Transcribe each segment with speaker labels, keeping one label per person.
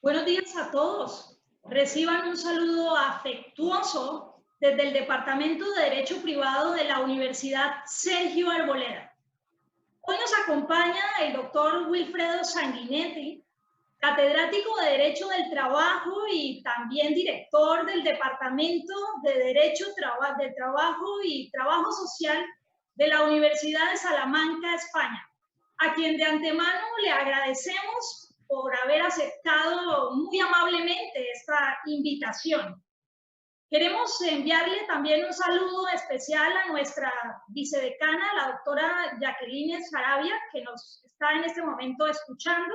Speaker 1: Buenos días a todos. Reciban un saludo afectuoso desde el Departamento de Derecho Privado de la Universidad Sergio Arboleda. Hoy nos acompaña el doctor Wilfredo Sanguinetti, catedrático de Derecho del Trabajo y también director del Departamento de Derecho del Trabajo y Trabajo Social de la Universidad de Salamanca, España, a quien de antemano le agradecemos por haber aceptado muy amablemente esta invitación. Queremos enviarle también un saludo especial a nuestra vicedecana, la doctora Jacqueline Sarabia, que nos está en este momento escuchando.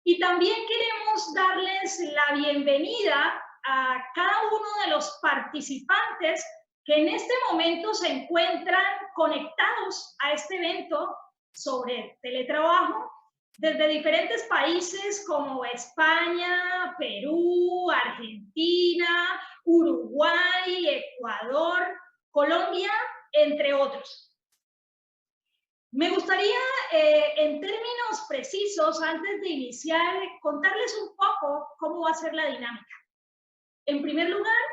Speaker 1: Y también queremos darles la bienvenida a cada uno de los participantes que en este momento se encuentran conectados a este evento sobre teletrabajo desde diferentes países como España, Perú, Argentina, Uruguay, Ecuador, Colombia, entre otros. Me gustaría, en términos precisos, antes de iniciar, contarles un poco cómo va a ser la dinámica. En primer lugar,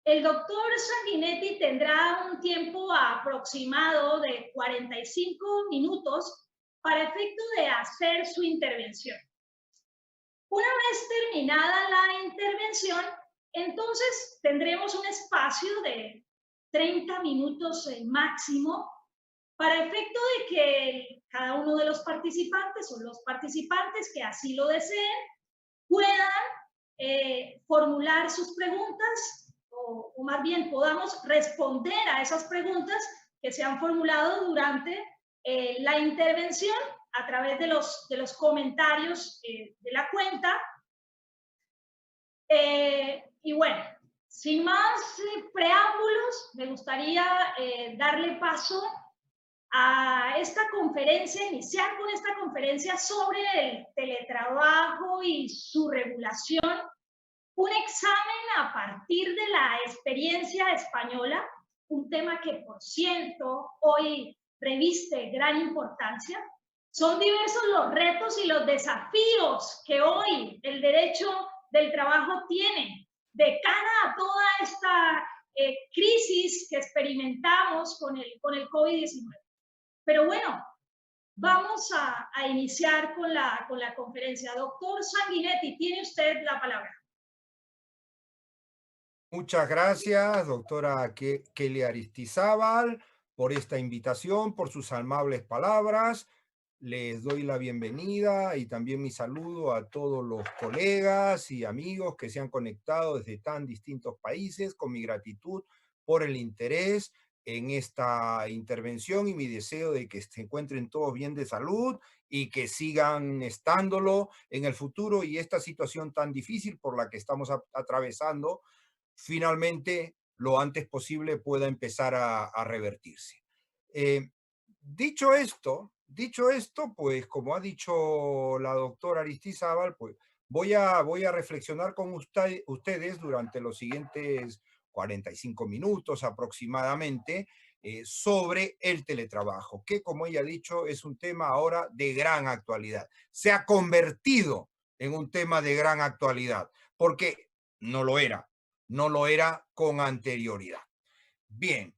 Speaker 1: el doctor Sanguinetti tendrá un tiempo aproximado de 45 minutos para efecto de hacer su intervención. Una vez terminada la intervención, entonces tendremos un espacio de 30 minutos máximo para efecto de que cada uno de los participantes o los participantes que así lo deseen puedan formular sus preguntas o más bien podamos responder a esas preguntas que se han formulado durante la intervención a través de los comentarios de la cuenta. Y bueno, sin más preámbulos, me gustaría darle paso a esta conferencia, iniciar con esta conferencia sobre el teletrabajo y su regulación, un examen a partir de la experiencia española, un tema que, por cierto, hoy reviste gran importancia. Son diversos los retos y los desafíos que hoy el derecho del trabajo tiene de cara a toda esta crisis que experimentamos con el COVID-19. Pero bueno, vamos a iniciar con la conferencia. Doctor Sanguinetti, tiene usted la palabra.
Speaker 2: Muchas gracias, doctora Kelly Aristizábal, por esta invitación, por sus amables palabras. Les doy la bienvenida y también mi saludo a todos los colegas y amigos que se han conectado desde tan distintos países, con mi gratitud por el interés en esta intervención y mi deseo de que se encuentren todos bien de salud y que sigan estándolo en el futuro y esta situación tan difícil por la que estamos atravesando finalmente lo antes posible pueda empezar a revertirse. Eh, dicho esto, pues como ha dicho la doctora Aristizábal, pues voy a reflexionar con ustedes durante los siguientes 45 minutos aproximadamente sobre el teletrabajo, que como ella ha dicho es un tema ahora de gran actualidad. Se ha convertido en un tema de gran actualidad, porque no lo era con anterioridad. Bien,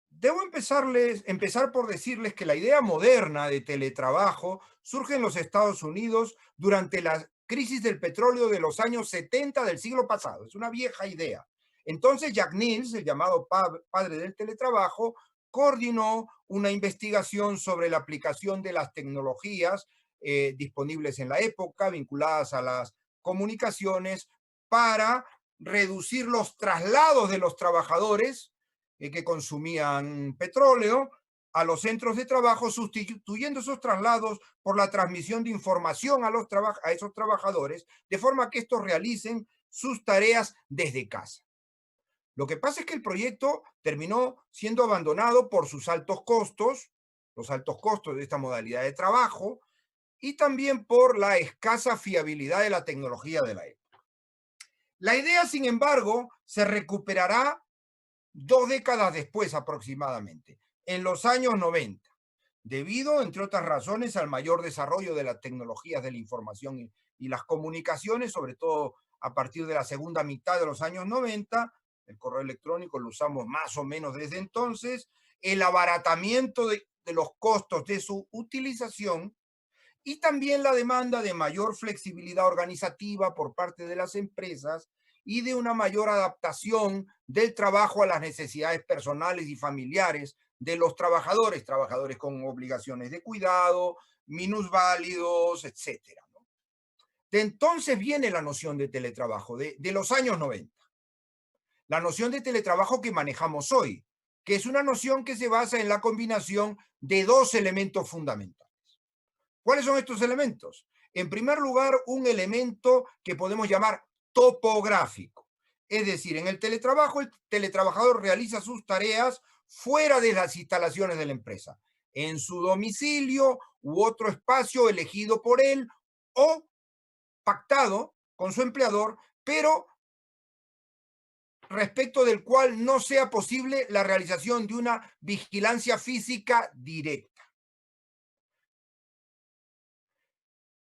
Speaker 2: debo empezar por decirles que la idea moderna de teletrabajo surge en los Estados Unidos durante la crisis del petróleo de los años 70 del siglo pasado. Es una vieja idea. Entonces Jack Niels, el llamado padre del teletrabajo, coordinó una investigación sobre la aplicación de las tecnologías disponibles en la época, vinculadas a las comunicaciones, para reducir los traslados de los trabajadores que consumían petróleo a los centros de trabajo, sustituyendo esos traslados por la transmisión de información a esos trabajadores, de forma que estos realicen sus tareas desde casa. Lo que pasa es que el proyecto terminó siendo abandonado por sus altos costos, los altos costos de esta modalidad de trabajo, y también por la escasa fiabilidad de la tecnología de la época. La idea, sin embargo, se recuperará 2 décadas después aproximadamente, en los años 90, debido, entre otras razones, al mayor desarrollo de las tecnologías de la información y las comunicaciones, sobre todo a partir de la segunda mitad de los años 90. El correo electrónico lo usamos más o menos desde entonces. El abaratamiento de los costos de su utilización y también la demanda de mayor flexibilidad organizativa por parte de las empresas y de una mayor adaptación del trabajo a las necesidades personales y familiares de los trabajadores, trabajadores con obligaciones de cuidado, minusválidos, etcétera, ¿no? De entonces viene la noción de teletrabajo, de los años 90. La noción de teletrabajo que manejamos hoy, que es una noción que se basa en la combinación de dos elementos fundamentales. ¿Cuáles son estos elementos? En primer lugar, un elemento que podemos llamar topográfico. Es decir, en el teletrabajo, el teletrabajador realiza sus tareas fuera de las instalaciones de la empresa, en su domicilio u otro espacio elegido por él o pactado con su empleador, pero respecto del cual no sea posible la realización de una vigilancia física directa.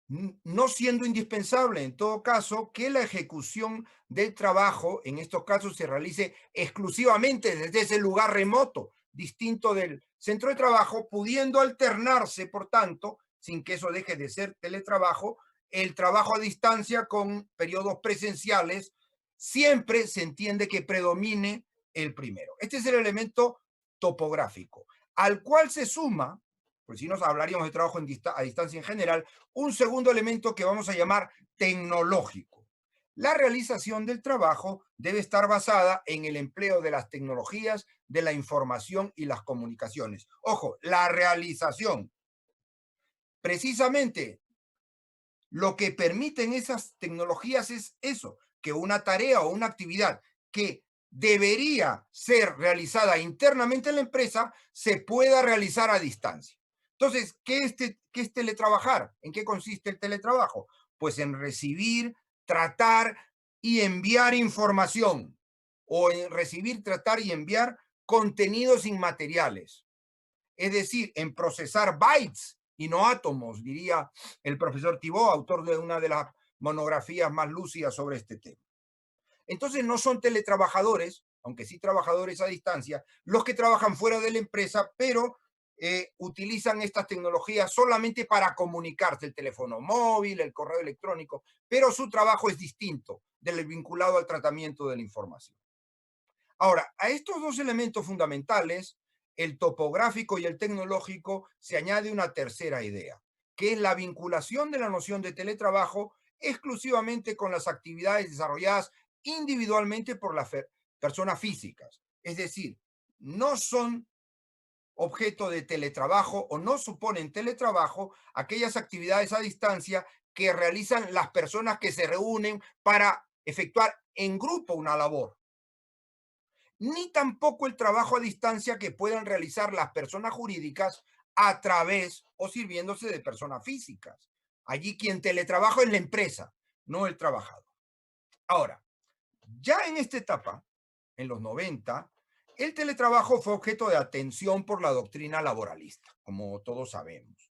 Speaker 2: No siendo indispensable, en todo caso, que la ejecución del trabajo, en estos casos, se realice exclusivamente desde ese lugar remoto, distinto del centro de trabajo, pudiendo alternarse, por tanto, sin que eso deje de ser teletrabajo, el trabajo a distancia con periodos presenciales, siempre se entiende que predomine el primero. Este es el elemento topográfico, al cual se suma, pues si nos hablaríamos de trabajo a distancia en general, un segundo elemento que vamos a llamar tecnológico. La realización del trabajo debe estar basada en el empleo de las tecnologías de la información y las comunicaciones. Ojo, la realización. Precisamente lo que permiten esas tecnologías es eso, que una tarea o una actividad que debería ser realizada internamente en la empresa se pueda realizar a distancia. Entonces, ¿qué es teletrabajar? ¿En qué consiste el teletrabajo? Pues en recibir, tratar y enviar información, o en recibir, tratar y enviar contenidos inmateriales. Es decir, en procesar bytes y no átomos, diría el profesor Thibault, autor de una de las monografías más lúcidas sobre este tema. Entonces no son teletrabajadores, aunque sí trabajadores a distancia, los que trabajan fuera de la empresa, pero utilizan estas tecnologías solamente para comunicarse, el teléfono móvil, el correo electrónico, pero su trabajo es distinto del vinculado al tratamiento de la información. Ahora, a estos dos elementos fundamentales, el topográfico y el tecnológico, se añade una tercera idea, que es la vinculación de la noción de teletrabajo exclusivamente con las actividades desarrolladas individualmente por las personas físicas. Es decir, no son objeto de teletrabajo o no suponen teletrabajo aquellas actividades a distancia que realizan las personas que se reúnen para efectuar en grupo una labor, ni tampoco el trabajo a distancia que puedan realizar las personas jurídicas a través o sirviéndose de personas físicas. Allí quien teletrabaja es la empresa, no el trabajador. Ahora, ya en esta etapa, en los 90, el teletrabajo fue objeto de atención por la doctrina laboralista, como todos sabemos.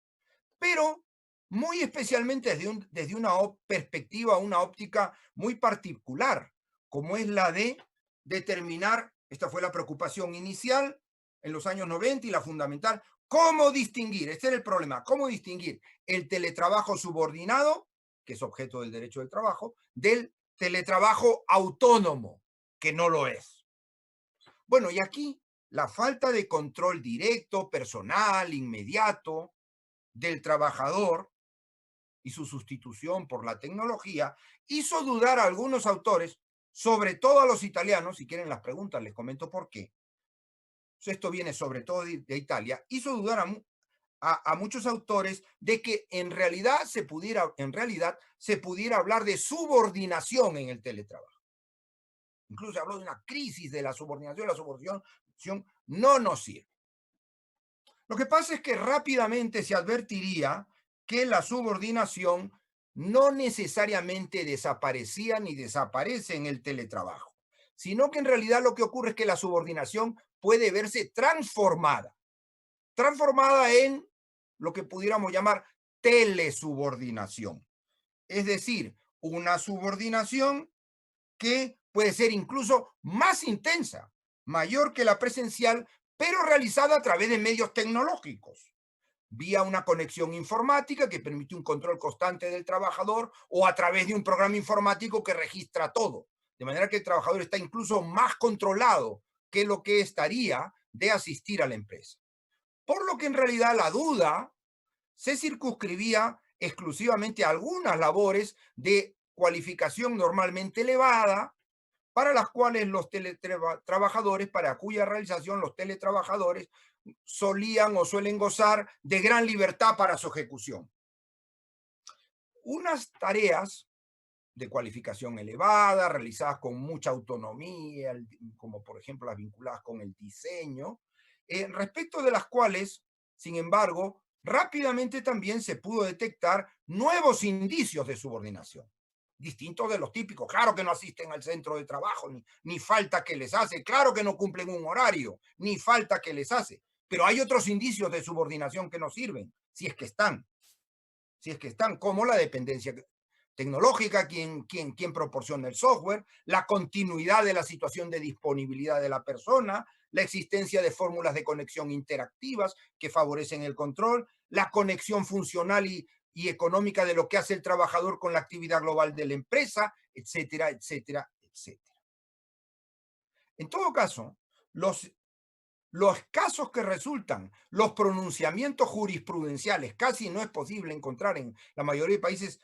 Speaker 2: Pero muy especialmente desde una perspectiva, una óptica muy particular, como es la de determinar, esta fue la preocupación inicial en los años 90 y la fundamental, cómo distinguir, este era el problema, cómo distinguir el teletrabajo subordinado, que es objeto del derecho del trabajo, del teletrabajo autónomo, que no lo es. Bueno, y aquí la falta de control directo, personal, inmediato del trabajador y su sustitución por la tecnología hizo dudar a algunos autores, sobre todo a los italianos, si quieren las preguntas les comento por qué. Esto viene sobre todo de Italia, hizo dudar a muchos autores de que en realidad se pudiera hablar de subordinación en el teletrabajo. Incluso se habló de una crisis de la subordinación. La subordinación no nos sirve. Lo que pasa es que rápidamente se advertiría que la subordinación no necesariamente desaparecía ni desaparece en el teletrabajo, sino que en realidad lo que ocurre es que la subordinación puede verse transformada transformada en lo que pudiéramos llamar telesubordinación. Es decir, una subordinación que puede ser incluso más intensa, mayor que la presencial, pero realizada a través de medios tecnológicos, vía una conexión informática que permite un control constante del trabajador o a través de un programa informático que registra todo. De manera que el trabajador está incluso más controlado que lo que estaría de asistir a la empresa. Por lo que en realidad la duda se circunscribía exclusivamente a algunas labores de cualificación normalmente elevada, para las cuales los teletrabajadores, para cuya realización los teletrabajadores solían o suelen gozar de gran libertad para su ejecución. Unas tareas de cualificación elevada, realizadas con mucha autonomía, como por ejemplo las vinculadas con el diseño, respecto de las cuales, sin embargo, rápidamente también se pudo detectar nuevos indicios de subordinación, distintos de los típicos. Claro que no asisten al centro de trabajo, ni falta que les hace, claro que no cumplen un horario, ni falta que les hace, pero hay otros indicios de subordinación que nos sirven, si es que están, como la dependencia tecnológica, quien proporciona el software, la continuidad de la situación de disponibilidad de la persona, la existencia de fórmulas de conexión interactivas que favorecen el control, la conexión funcional y económica de lo que hace el trabajador con la actividad global de la empresa, etcétera, etcétera, etcétera. En todo caso, los casos que resultan, los pronunciamientos jurisprudenciales, casi no es posible encontrar en la mayoría de países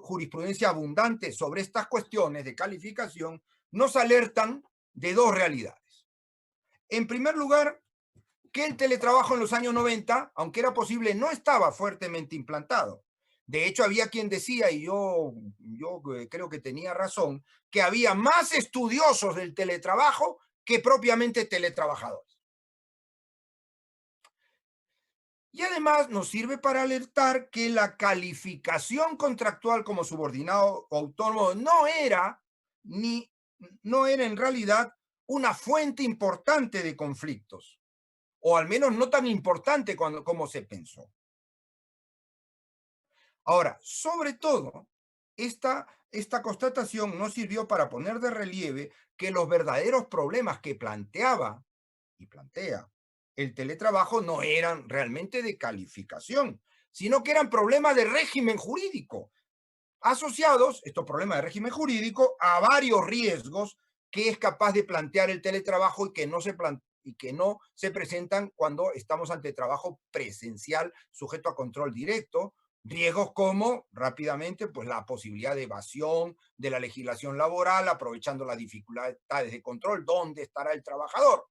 Speaker 2: jurisprudencia abundante sobre estas cuestiones de calificación, nos alertan de dos realidades. En primer lugar, que el teletrabajo en los años 90, aunque era posible, no estaba fuertemente implantado. De hecho, había quien decía, y yo creo que tenía razón, que había más estudiosos del teletrabajo que propiamente teletrabajadores. Y además nos sirve para alertar que la calificación contractual como subordinado o autónomo no era en realidad una fuente importante de conflictos, o al menos no tan importante como se pensó. Ahora, sobre todo, esta constatación nos sirvió para poner de relieve que los verdaderos problemas que planteaba y plantea el teletrabajo no eran realmente de calificación, sino que eran problemas de régimen jurídico, asociados, estos problemas de régimen jurídico, a varios riesgos que es capaz de plantear el teletrabajo y que no se presentan cuando estamos ante trabajo presencial sujeto a control directo. Riesgos como, rápidamente, pues la posibilidad de evasión de la legislación laboral, aprovechando las dificultades de control, ¿dónde estará el trabajador?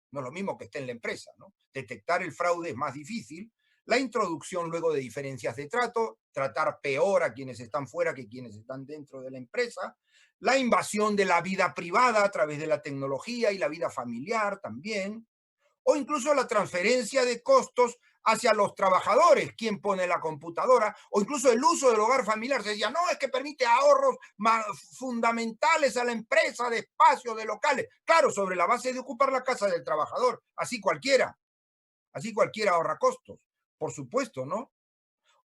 Speaker 2: No es lo mismo que esté en la empresa, ¿no? Detectar el fraude es más difícil. La introducción luego de diferencias de trato, tratar peor a quienes están fuera que quienes están dentro de la empresa. La invasión de la vida privada a través de la tecnología y la vida familiar también. O incluso la transferencia de costos hacia los trabajadores, quién pone la computadora, o incluso el uso del hogar familiar. Se decía, no, es que permite ahorros fundamentales a la empresa de espacios, de locales. Claro, sobre la base de ocupar la casa del trabajador. Así cualquiera ahorra costos, por supuesto, ¿no?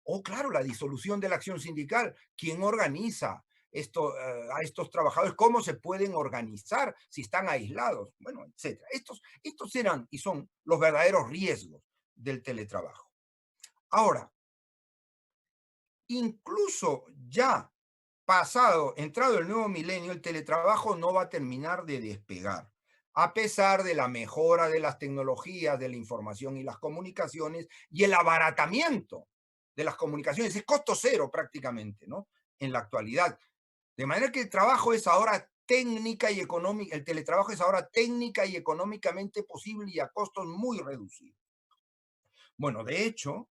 Speaker 2: O claro, la disolución de la acción sindical. ¿Quién organiza a estos trabajadores? ¿Cómo se pueden organizar si están aislados? Bueno, etcétera. Estos eran y son los verdaderos riesgos del teletrabajo. Ahora, incluso ya entrado el nuevo milenio, el teletrabajo no va a terminar de despegar, a pesar de la mejora de las tecnologías, de la información y las comunicaciones y el abaratamiento de las comunicaciones. Es costo cero prácticamente, ¿no? En la actualidad. De manera que el trabajo es ahora técnica y económica, el teletrabajo es ahora técnica y económicamente posible y a costos muy reducidos. Bueno, de hecho,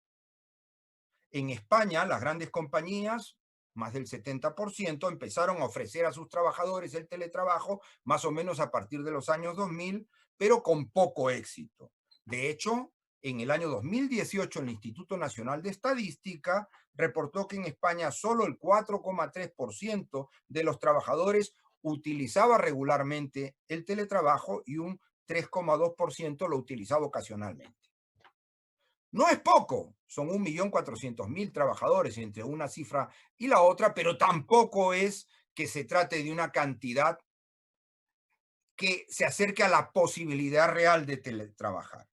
Speaker 2: en España, las grandes compañías, más del 70%, empezaron a ofrecer a sus trabajadores el teletrabajo más o menos a partir de los años 2000, pero con poco éxito. De hecho, en el año 2018, el Instituto Nacional de Estadística reportó que en España solo el 4,3% de los trabajadores utilizaba regularmente el teletrabajo y un 3,2% lo utilizaba ocasionalmente. No es poco, son 1.400.000 trabajadores entre una cifra y la otra, pero tampoco es que se trate de una cantidad que se acerque a la posibilidad real de teletrabajar.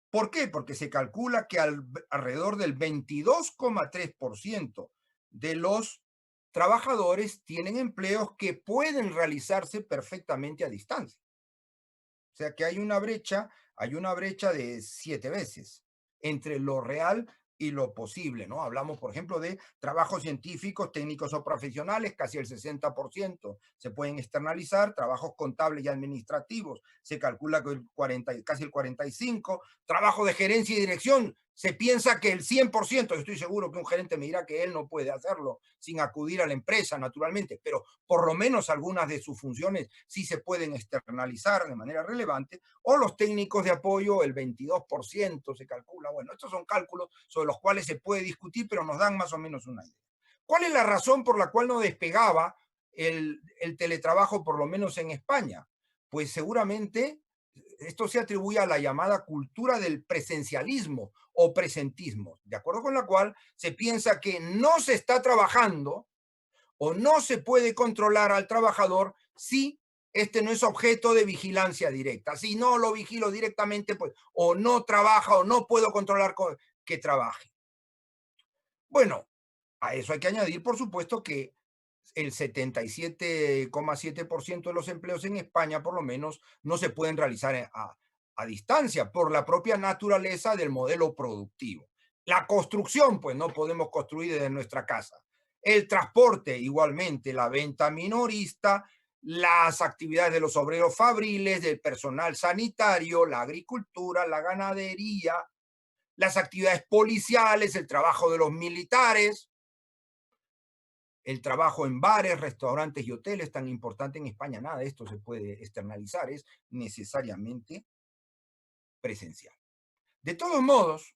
Speaker 2: ¿Por qué? Porque se calcula que alrededor del 22,3% de los trabajadores tienen empleos que pueden realizarse perfectamente a distancia. O sea que hay una brecha de 7 veces entre lo real y lo posible, ¿no? Hablamos, por ejemplo, de trabajos científicos, técnicos o profesionales, casi el 60% se pueden externalizar, trabajos contables y administrativos, se calcula que casi el 45%, trabajo de gerencia y dirección, se piensa que el 100%, yo estoy seguro que un gerente me dirá que él no puede hacerlo sin acudir a la empresa, naturalmente, pero por lo menos algunas de sus funciones sí se pueden externalizar de manera relevante, o los técnicos de apoyo, el 22% se calcula. Bueno, estos son cálculos sobre los cuales se puede discutir, pero nos dan más o menos una idea. ¿Cuál es la razón por la cual no despegaba el teletrabajo, por lo menos en España? Pues seguramente esto se atribuye a la llamada cultura del presencialismo o presentismo, de acuerdo con la cual se piensa que no se está trabajando o no se puede controlar al trabajador si este no es objeto de vigilancia directa. Si no lo vigilo directamente, pues o no trabaja o no puedo controlar que trabaje. Bueno, a eso hay que añadir, por supuesto, que el 77,7% de los empleos en España, por lo menos, no se pueden realizar a distancia por la propia naturaleza del modelo productivo. La construcción, pues no podemos construir desde nuestra casa. El transporte, igualmente, la venta minorista, las actividades de los obreros fabriles, del personal sanitario, la agricultura, la ganadería, las actividades policiales, el trabajo de los militares, el trabajo en bares, restaurantes y hoteles, tan importante en España, nada de esto se puede externalizar, es necesariamente presencial. De todos modos,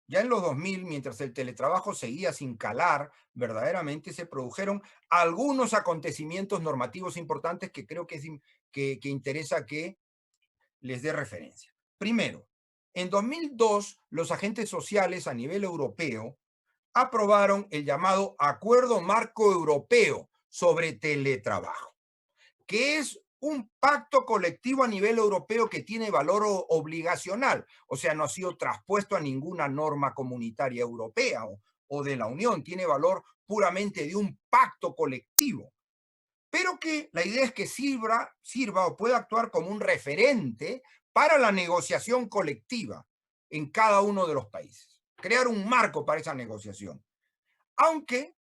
Speaker 2: ya en los 2000, mientras el teletrabajo seguía sin calar, verdaderamente se produjeron algunos acontecimientos normativos importantes que creo que interesa que les dé referencia. Primero, en 2002, los agentes sociales a nivel europeo aprobaron el llamado Acuerdo Marco Europeo sobre Teletrabajo, que es un pacto colectivo a nivel europeo que tiene valor obligacional, o sea, no ha sido traspuesto a ninguna norma comunitaria europea o de la Unión, tiene valor puramente de un pacto colectivo, pero que la idea es que sirva o pueda actuar como un referente para la negociación colectiva en cada uno de los países, crear un marco para esa negociación. Aunque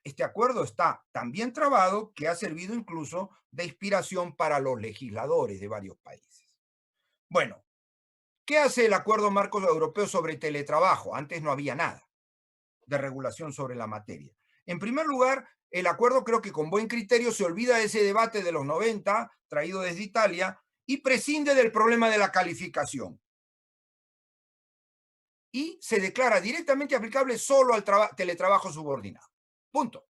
Speaker 2: este acuerdo está tan bien trabado que ha servido incluso de inspiración para los legisladores de varios países. Bueno, ¿qué hace el Acuerdo Marco Europeo sobre teletrabajo? Antes no había nada de regulación sobre la materia. En primer lugar, el acuerdo creo que con buen criterio se olvida de ese debate de los 90 traído desde Italia y prescinde del problema de la calificación. Y se declara directamente aplicable solo al teletrabajo subordinado. Punto.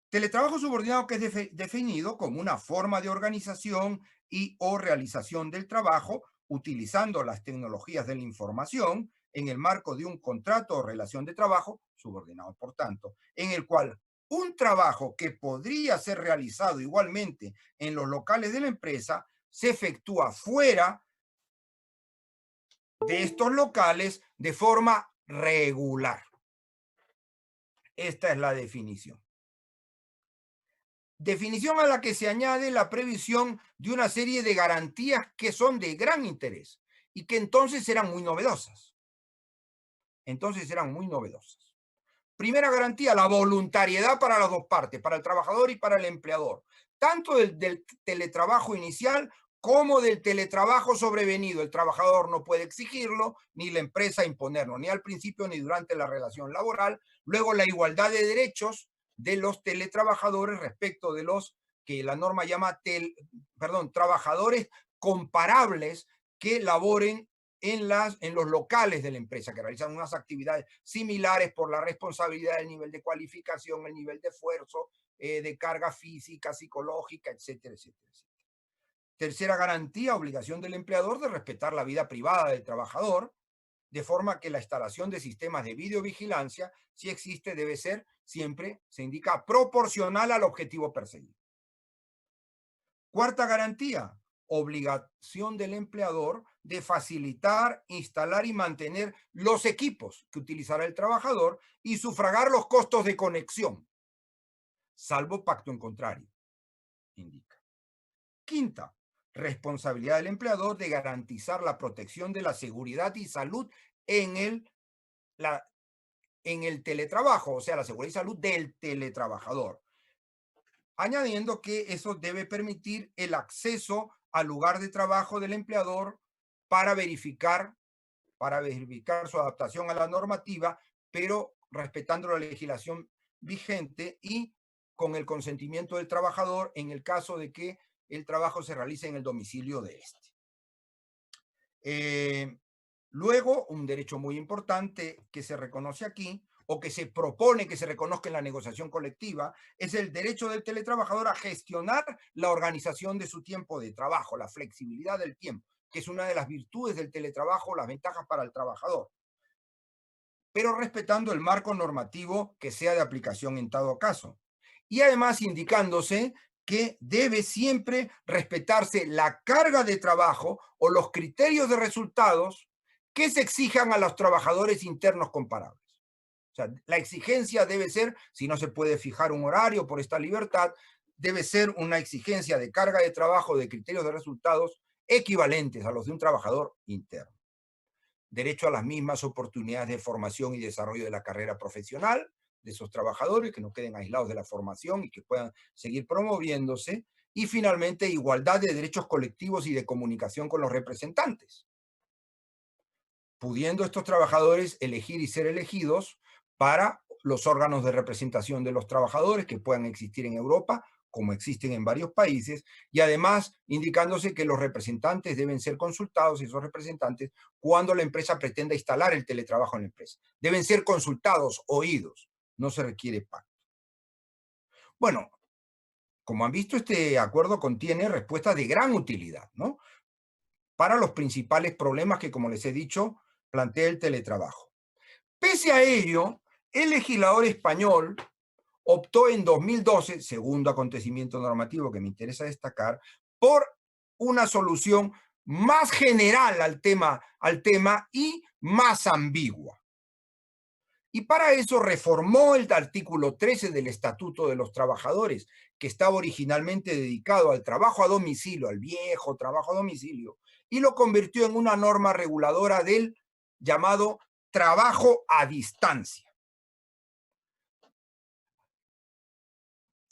Speaker 2: Teletrabajo subordinado que es definido como una forma de organización y o realización del trabajo utilizando las tecnologías de la información en el marco de un contrato o relación de trabajo, subordinado por tanto, en el cual un trabajo que podría ser realizado igualmente en los locales de la empresa se efectúa fuera de estos locales de forma regular. Esta es la definición. Definición a la que se añade la previsión de una serie de garantías que son de gran interés y que entonces eran muy novedosas. Primera garantía, la voluntariedad para las dos partes, para el trabajador y para el empleador, tanto del teletrabajo inicial como del teletrabajo sobrevenido. El trabajador no puede exigirlo, ni la empresa imponerlo, ni al principio ni durante la relación laboral. Luego, la igualdad de derechos de los teletrabajadores respecto de los que la norma llama trabajadores comparables que laboren en los locales de la empresa, que realizan unas actividades similares por la responsabilidad, el nivel de cualificación, el nivel de esfuerzo, de carga física, psicológica, etcétera, etcétera, etcétera. Tercera garantía, obligación del empleador de respetar la vida privada del trabajador. de forma que la instalación de sistemas de videovigilancia, si existe, debe ser siempre, se indica, proporcional al objetivo perseguido. Cuarta garantía, obligación del empleador de facilitar, instalar y mantener los equipos que utilizará el trabajador y sufragar los costos de conexión, salvo pacto en contrario, indica. Quinta, responsabilidad del empleador de garantizar la protección de la seguridad y salud en el teletrabajo, o sea, la seguridad y salud del teletrabajador, añadiendo que eso debe permitir el acceso al lugar de trabajo del empleador para verificar su adaptación a la normativa, pero respetando la legislación vigente y con el consentimiento del trabajador en el caso de que el trabajo se realice en el domicilio de este. Luego, un derecho muy importante que se reconoce aquí, o que se propone que se reconozca en la negociación colectiva, es el derecho del teletrabajador a gestionar la organización de su tiempo de trabajo, la flexibilidad del tiempo, que es una de las virtudes del teletrabajo, las ventajas para el trabajador, pero respetando el marco normativo que sea de aplicación en todo caso. Y además indicándose que debe siempre respetarse la carga de trabajo o los criterios de resultados que se exijan a los trabajadores internos comparables. O sea, la exigencia debe ser, si no se puede fijar un horario por esta libertad, debe ser una exigencia de carga de trabajo, de criterios de resultados equivalentes a los de un trabajador interno. Derecho a las mismas oportunidades de formación y desarrollo de la carrera profesional de esos trabajadores, que no queden aislados de la formación y que puedan seguir promoviéndose. Y finalmente, igualdad de derechos colectivos y de comunicación con los representantes, pudiendo estos trabajadores elegir y ser elegidos para los órganos de representación de los trabajadores que puedan existir en Europa, como existen en varios países, y además indicándose que los representantes deben ser consultados, esos representantes, cuando la empresa pretenda instalar el teletrabajo en la empresa. Deben ser consultados, oídos, no se requiere pacto. Bueno, como han visto, este acuerdo contiene respuestas de gran utilidad, ¿no?, para los principales problemas que, como les he dicho, plantea el teletrabajo. Pese a ello, el legislador español optó en 2012, segundo acontecimiento normativo que me interesa destacar, por una solución más general al tema y más ambigua. Y para eso reformó el artículo 13 del Estatuto de los Trabajadores, que estaba originalmente dedicado al trabajo a domicilio, al viejo trabajo a domicilio, y lo convirtió en una norma reguladora del llamado trabajo a distancia.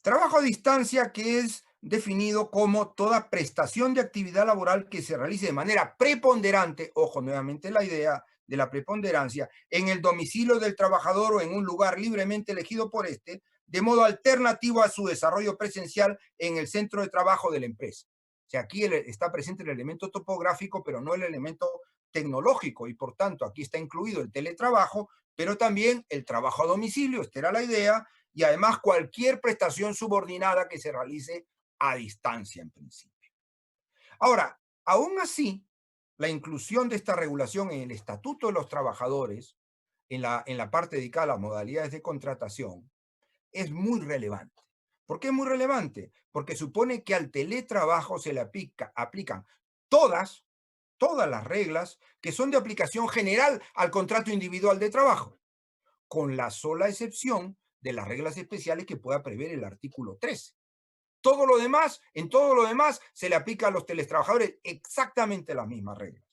Speaker 2: Trabajo a distancia que es definido como toda prestación de actividad laboral que se realice de manera preponderante, ojo nuevamente la idea de la preponderancia, en el domicilio del trabajador o en un lugar libremente elegido por este, de modo alternativo a su desarrollo presencial en el centro de trabajo de la empresa. O sea, aquí está presente el elemento topográfico, pero no el elemento tecnológico, y por tanto aquí está incluido el teletrabajo, pero también el trabajo a domicilio, esta era la idea, y además cualquier prestación subordinada que se realice a distancia en principio. Ahora, aún así, la inclusión de esta regulación en el Estatuto de los Trabajadores, en la parte dedicada a las modalidades de contratación, es muy relevante. ¿Por qué es muy relevante? Porque supone que al teletrabajo se le aplican todas las reglas que son de aplicación general al contrato individual de trabajo, con la sola excepción de las reglas especiales que pueda prever el artículo 13. Todo lo demás, en todo lo demás, se le aplica a los teletrabajadores exactamente las mismas reglas.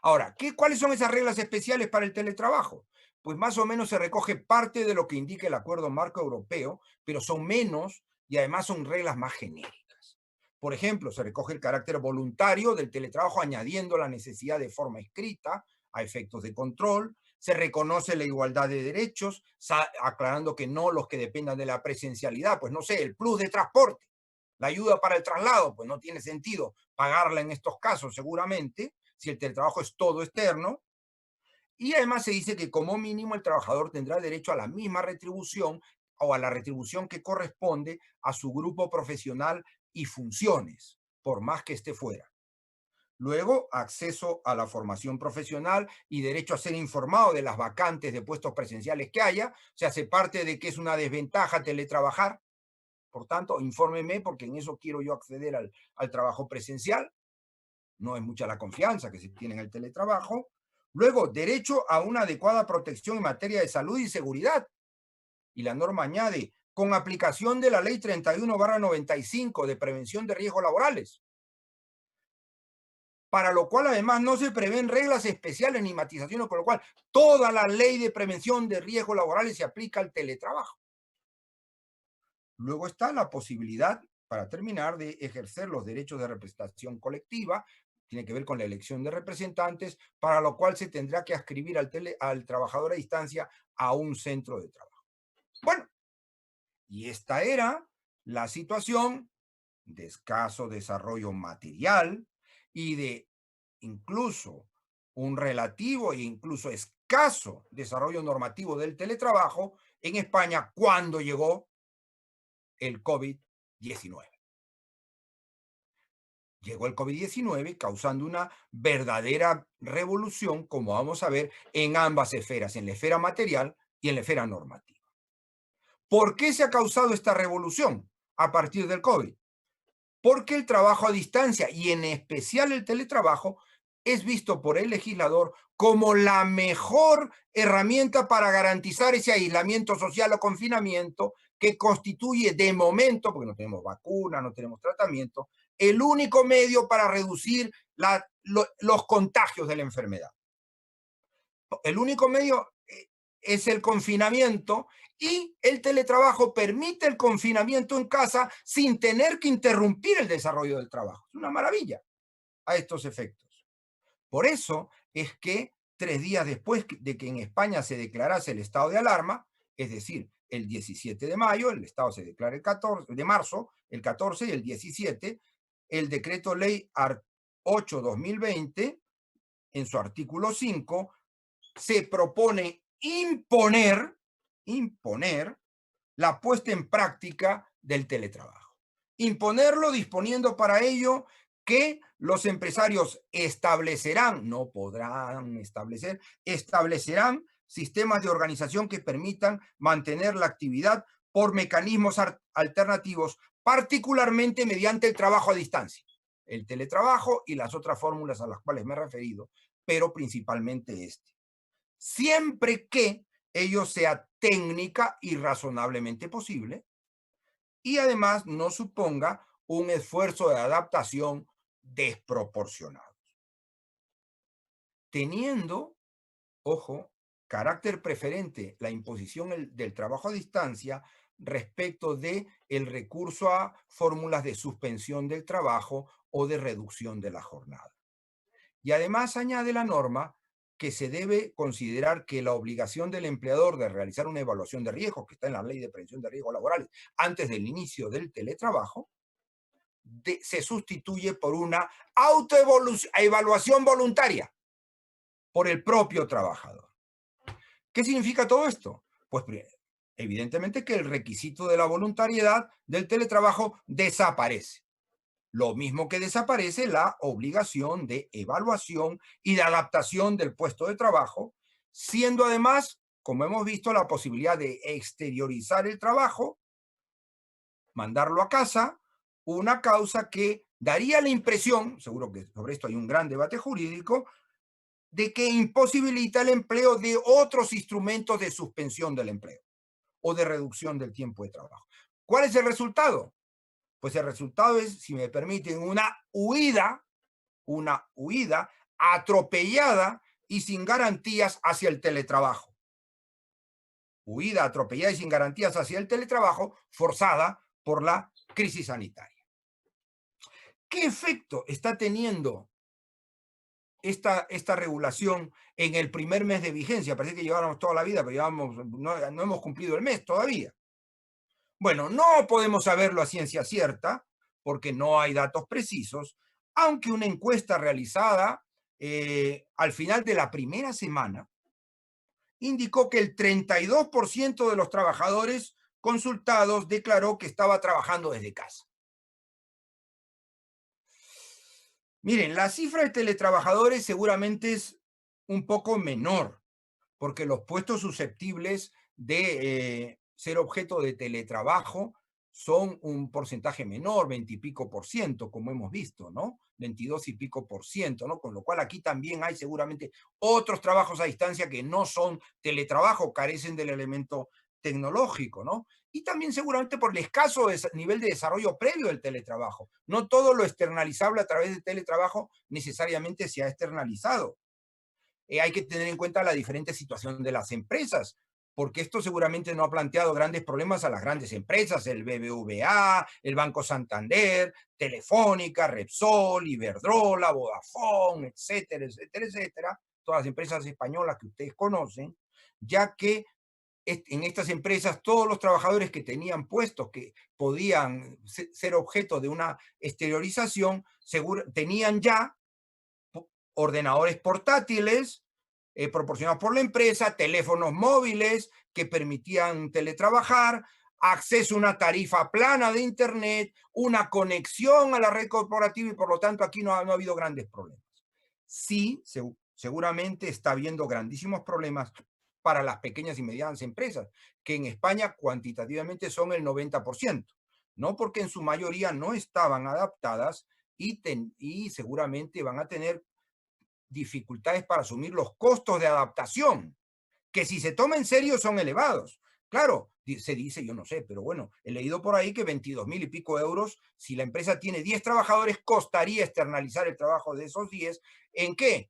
Speaker 2: Ahora, ¿cuáles son esas reglas especiales para el teletrabajo? Pues más o menos se recoge parte de lo que indica el Acuerdo Marco Europeo, pero son menos y además son reglas más genéricas. Por ejemplo, se recoge el carácter voluntario del teletrabajo añadiendo la necesidad de forma escrita a efectos de control. Se reconoce la igualdad de derechos, aclarando que no los que dependan de la presencialidad, pues no sé, el plus de transporte, la ayuda para el traslado, pues no tiene sentido pagarla en estos casos seguramente, si el teletrabajo es todo externo. Y además se dice que como mínimo el trabajador tendrá derecho a la misma retribución o a la retribución que corresponde a su grupo profesional y funciones, por más que esté fuera. Luego, acceso a la formación profesional y derecho a ser informado de las vacantes de puestos presenciales que haya. Se hace parte de que es una desventaja teletrabajar. Por tanto, infórmeme porque en eso quiero yo acceder al trabajo presencial. No es mucha la confianza que se tiene en el teletrabajo. Luego, derecho a una adecuada protección en materia de salud y seguridad. Y la norma añade, con aplicación de la ley 31/95 de prevención de riesgos laborales, para lo cual además no se prevén reglas especiales ni matizaciones, con lo cual toda la ley de prevención de riesgos laborales se aplica al teletrabajo. Luego está la posibilidad, para terminar, de ejercer los derechos de representación colectiva, tiene que ver con la elección de representantes, para lo cual se tendrá que adscribir al trabajador a distancia a un centro de trabajo. Bueno, y esta era la situación de escaso desarrollo material y de incluso un relativo e incluso escaso desarrollo normativo del teletrabajo en España cuando llegó el COVID-19. Llegó el COVID-19 causando una verdadera revolución, como vamos a ver, en ambas esferas, en la esfera material y en la esfera normativa. ¿Por qué se ha causado esta revolución a partir del COVID? Porque el trabajo a distancia y en especial el teletrabajo es visto por el legislador como la mejor herramienta para garantizar ese aislamiento social o confinamiento que constituye de momento, porque no tenemos vacuna, no tenemos tratamiento, el único medio para reducir los contagios de la enfermedad. El único medio es el confinamiento y el teletrabajo permite el confinamiento en casa sin tener que interrumpir el desarrollo del trabajo. Es una maravilla a estos efectos. Por eso es que 3 días después de que en España se declarase el estado de alarma, es decir, el 17 de mayo, el estado se declara el 14 de marzo, el 14 y el 17, el decreto ley 8/2020, en su artículo 5, se propone imponer la puesta en práctica del teletrabajo. Imponerlo disponiendo para ello que los empresarios establecerán, no podrán establecer, establecerán sistemas de organización que permitan mantener la actividad por mecanismos alternativos, particularmente mediante el trabajo a distancia, el teletrabajo y las otras fórmulas a las cuales me he referido, pero principalmente este. Siempre que ello sea técnica y razonablemente posible y además no suponga un esfuerzo de adaptación desproporcionado. Teniendo, ojo, carácter preferente la imposición del trabajo a distancia respecto de el recurso a fórmulas de suspensión del trabajo o de reducción de la jornada. Y además añade la norma que se debe considerar que la obligación del empleador de realizar una evaluación de riesgos, que está en la ley de prevención de riesgos laborales, antes del inicio del teletrabajo, se sustituye por una autoevaluación voluntaria por el propio trabajador. ¿Qué significa todo esto? Pues evidentemente que el requisito de la voluntariedad del teletrabajo desaparece. Lo mismo que desaparece la obligación de evaluación y de adaptación del puesto de trabajo, siendo además, como hemos visto, la posibilidad de exteriorizar el trabajo, mandarlo a casa, una causa que daría la impresión, seguro que sobre esto hay un gran debate jurídico, de que imposibilita el empleo de otros instrumentos de suspensión del empleo o de reducción del tiempo de trabajo. ¿Cuál es el resultado? Pues el resultado es, si me permiten, una huida atropellada y sin garantías hacia el teletrabajo. Huida atropellada y sin garantías hacia el teletrabajo, forzada por la crisis sanitaria. ¿Qué efecto está teniendo esta regulación en el primer mes de vigencia? Parece que lleváramos toda la vida, pero no hemos cumplido el mes todavía. Bueno, no podemos saberlo a ciencia cierta, porque no hay datos precisos, aunque una encuesta realizada al final de la primera semana indicó que el 32% de los trabajadores consultados declaró que estaba trabajando desde casa. Miren, la cifra de teletrabajadores seguramente es un poco menor, porque los puestos susceptibles de ser objeto de teletrabajo son un porcentaje menor, 20 y pico por ciento, como hemos visto, ¿no? 22 y pico por ciento, ¿no? Con lo cual aquí también hay seguramente otros trabajos a distancia que no son teletrabajo, carecen del elemento tecnológico, ¿no? Y también seguramente por el escaso nivel de desarrollo previo del teletrabajo. No todo lo externalizable a través del teletrabajo necesariamente se ha externalizado. Hay que tener en cuenta la diferente situación de las empresas, porque esto seguramente no ha planteado grandes problemas a las grandes empresas, el BBVA, el Banco Santander, Telefónica, Repsol, Iberdrola, Vodafone, etcétera, etcétera, etcétera, todas las empresas españolas que ustedes conocen, ya que en estas empresas todos los trabajadores que tenían puestos que podían ser objeto de una exteriorización, tenían ya ordenadores portátiles proporcionados por la empresa, teléfonos móviles que permitían teletrabajar, acceso a una tarifa plana de Internet, una conexión a la red corporativa y por lo tanto aquí no ha habido grandes problemas. Sí, seguramente está habiendo grandísimos problemas para las pequeñas y medianas empresas, que en España cuantitativamente son el 90%, ¿no? Porque en su mayoría no estaban adaptadas y seguramente van a tener dificultades para asumir los costos de adaptación, que si se toma en serio son elevados. Claro, se dice, yo no sé, pero bueno, he leído por ahí que 22.000 y pico euros, si la empresa tiene 10 trabajadores, costaría externalizar el trabajo de esos 10. ¿En qué?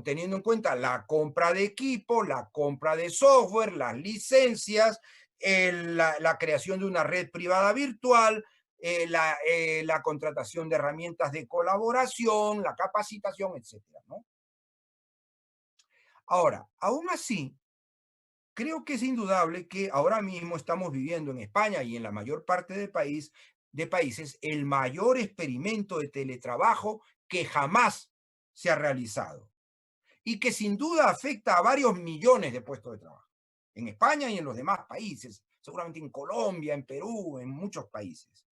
Speaker 2: Teniendo en cuenta la compra de equipo, la compra de software, las licencias, la creación de una red privada virtual, la contratación de herramientas de colaboración, la capacitación, etcétera, ¿no? Ahora, aún así, creo que es indudable que ahora mismo estamos viviendo en España y en la mayor parte de países el mayor experimento de teletrabajo que jamás se ha realizado y que sin duda afecta a varios millones de puestos de trabajo, en España y en los demás países, seguramente en Colombia, en Perú, en muchos países.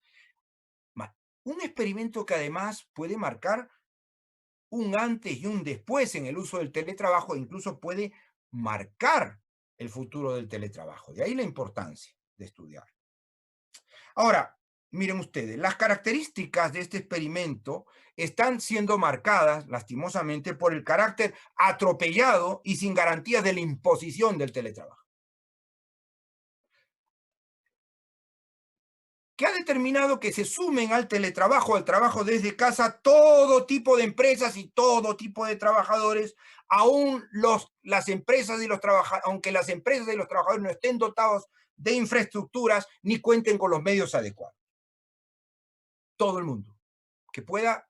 Speaker 2: Un experimento que además puede marcar un antes y un después en el uso del teletrabajo e incluso puede marcar el futuro del teletrabajo. De ahí la importancia de estudiar. Ahora, miren ustedes, las características de este experimento están siendo marcadas, lastimosamente, por el carácter atropellado y sin garantías de la imposición del teletrabajo, que ha determinado que se sumen al teletrabajo, al trabajo desde casa, todo tipo de empresas y todo tipo de trabajadores, las empresas y los trabajadores, aunque las empresas y los trabajadores no estén dotados de infraestructuras ni cuenten con los medios adecuados. Todo el mundo que pueda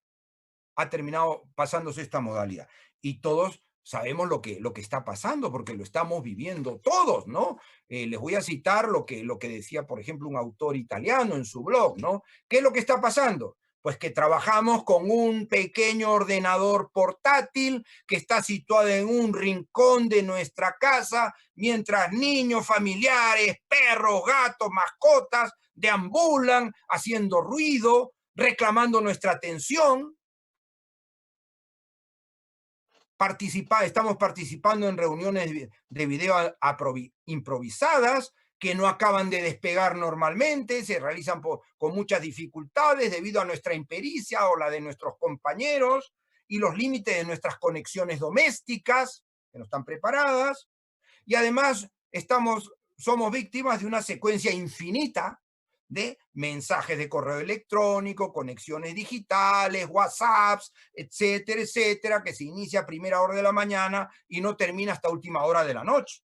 Speaker 2: ha terminado pasándose esta modalidad. Y todos sabemos lo que está pasando, porque lo estamos viviendo todos, ¿no? Les voy a citar lo que decía, por ejemplo, un autor italiano en su blog, ¿no? ¿Qué es lo que está pasando? Pues que trabajamos con un pequeño ordenador portátil que está situado en un rincón de nuestra casa, mientras niños, familiares, perros, gatos, mascotas deambulan haciendo ruido, reclamando nuestra atención. Estamos participando en reuniones de video improvisadas que no acaban de despegar normalmente, se realizan con muchas dificultades debido a nuestra impericia o la de nuestros compañeros y los límites de nuestras conexiones domésticas que no están preparadas. Y además somos víctimas de una secuencia infinita de mensajes de correo electrónico, conexiones digitales, WhatsApps, etcétera, etcétera, que se inicia a primera hora de la mañana y no termina hasta última hora de la noche.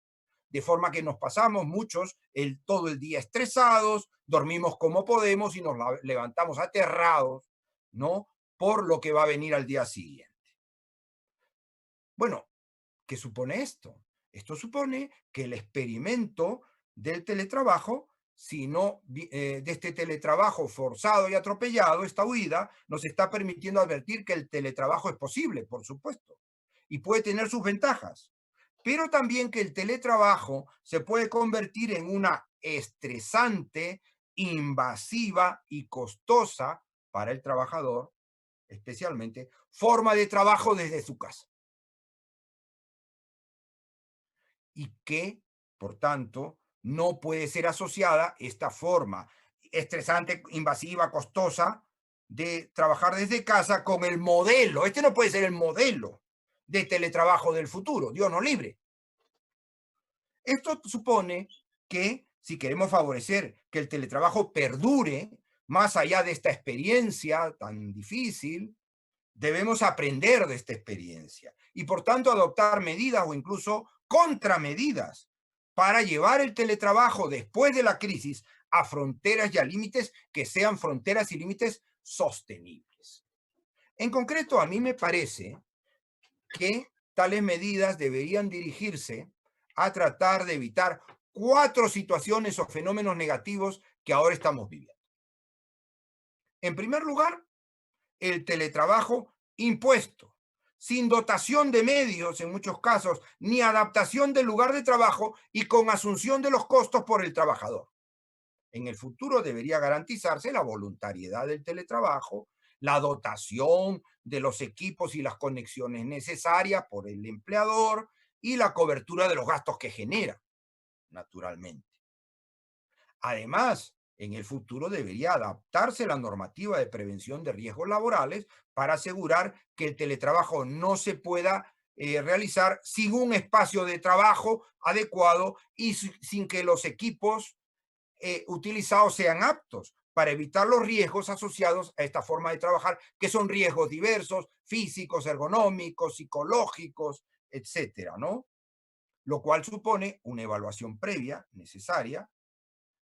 Speaker 2: De forma que nos pasamos muchos todo el día estresados, dormimos como podemos y nos levantamos aterrados, ¿no? Por lo que va a venir al día siguiente. Bueno, ¿qué supone esto? Esto supone que el experimento del teletrabajo, de este teletrabajo forzado y atropellado, esta huida, nos está permitiendo advertir que el teletrabajo es posible, por supuesto, y puede tener sus ventajas, pero también que el teletrabajo se puede convertir en una estresante, invasiva y costosa para el trabajador especialmente, forma de trabajo desde su casa. Y que, por tanto, no puede ser asociada esta forma estresante, invasiva, costosa de trabajar desde casa con el modelo. Este no puede ser el modelo de teletrabajo del futuro, Dios nos libre. Esto supone que si queremos favorecer que el teletrabajo perdure más allá de esta experiencia tan difícil, debemos aprender de esta experiencia y por tanto adoptar medidas o incluso contramedidas para llevar el teletrabajo después de la crisis a fronteras y a límites que sean fronteras y límites sostenibles. En concreto, a mí me parece que tales medidas deberían dirigirse a tratar de evitar 4 situaciones o fenómenos negativos que ahora estamos viviendo. En primer lugar, el teletrabajo impuesto, sin dotación de medios en muchos casos, ni adaptación del lugar de trabajo y con asunción de los costos por el trabajador. En el futuro debería garantizarse la voluntariedad del teletrabajo, la dotación de los equipos y las conexiones necesarias por el empleador y la cobertura de los gastos que genera, naturalmente. Además, en el futuro debería adaptarse la normativa de prevención de riesgos laborales para asegurar que el teletrabajo no se pueda realizar sin un espacio de trabajo adecuado y sin que los equipos utilizados sean aptos para evitar los riesgos asociados a esta forma de trabajar, que son riesgos diversos, físicos, ergonómicos, psicológicos, etcétera, ¿no? Lo cual supone una evaluación previa necesaria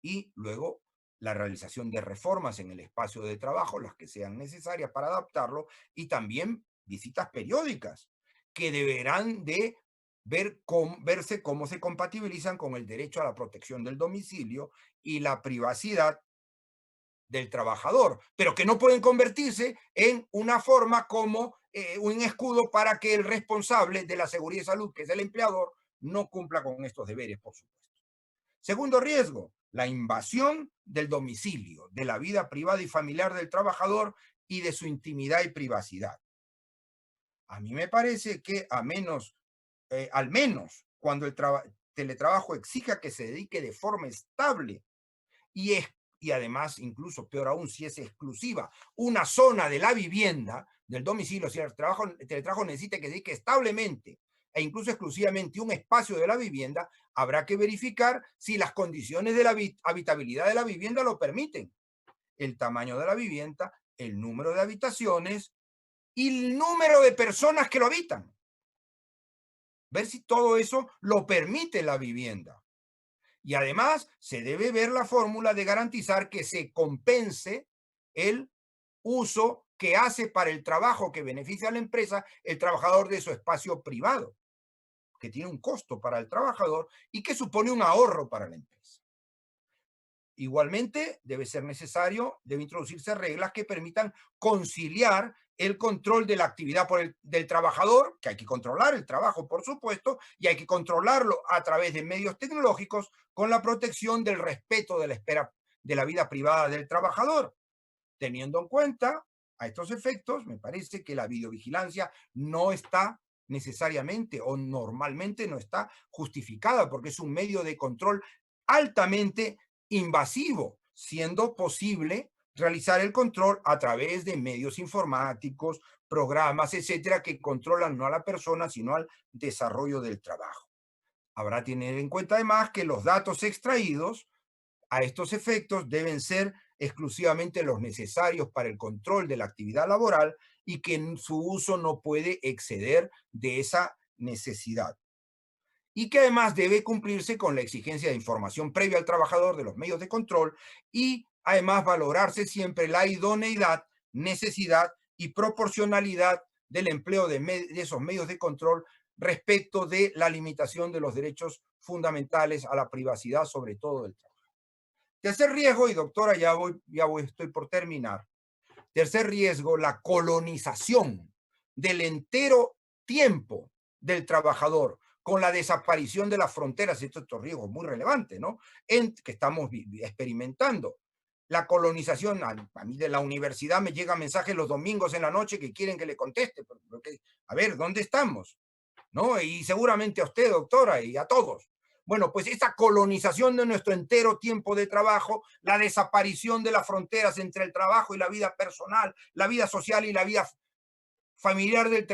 Speaker 2: y luego la realización de reformas en el espacio de trabajo, las que sean necesarias para adaptarlo, y también visitas periódicas que deberán de verse cómo se compatibilizan con el derecho a la protección del domicilio y la privacidad del trabajador, pero que no pueden convertirse en una forma como un escudo para que el responsable de la seguridad y salud, que es el empleador, no cumpla con estos deberes, por supuesto. Segundo riesgo, la invasión del domicilio, de la vida privada y familiar del trabajador y de su intimidad y privacidad. A mí me parece que al menos cuando el teletrabajo exija que se dedique de forma estable y, y además, incluso peor aún, si es exclusiva, una zona de la vivienda, del domicilio, si el teletrabajo necesita que se dedique establemente e incluso exclusivamente un espacio de la vivienda, habrá que verificar si las condiciones de la habitabilidad de la vivienda lo permiten. El tamaño de la vivienda, el número de habitaciones y el número de personas que lo habitan. Ver si todo eso lo permite la vivienda. Y además se debe ver la fórmula de garantizar que se compense el uso que hace para el trabajo que beneficia a la empresa el trabajador de su espacio privado, que tiene un costo para el trabajador y que supone un ahorro para la empresa. Igualmente, debe introducirse reglas que permitan conciliar el control de la actividad del trabajador, que hay que controlar el trabajo, por supuesto, y hay que controlarlo a través de medios tecnológicos con la protección del respeto de la vida privada del trabajador. Teniendo en cuenta a estos efectos, me parece que la videovigilancia no está necesariamente o normalmente no está justificada porque es un medio de control altamente invasivo, siendo posible realizar el control a través de medios informáticos, programas, etcétera, que controlan no a la persona, sino al desarrollo del trabajo. Habrá que tener en cuenta además que los datos extraídos a estos efectos deben ser exclusivamente los necesarios para el control de la actividad laboral y que su uso no puede exceder de esa necesidad. Y que además debe cumplirse con la exigencia de información previa al trabajador de los medios de control y además valorarse siempre la idoneidad, necesidad y proporcionalidad del empleo de esos medios de control respecto de la limitación de los derechos fundamentales a la privacidad, sobre todo del trabajo. Tercer riesgo, y doctora, estoy por terminar. Tercer riesgo, la colonización del entero tiempo del trabajador con la desaparición de las fronteras. Estos riesgos muy relevantes, ¿no? Que estamos experimentando. la colonización. A mí de la universidad me llegan mensajes los domingos en la noche que quieren que le conteste. A ver, ¿dónde estamos? ¿No? Y seguramente a usted, doctora, y a todos. Bueno, pues esa colonización de nuestro entero tiempo de trabajo, la desaparición de las fronteras entre el trabajo y la vida personal, la vida social y la vida familiar del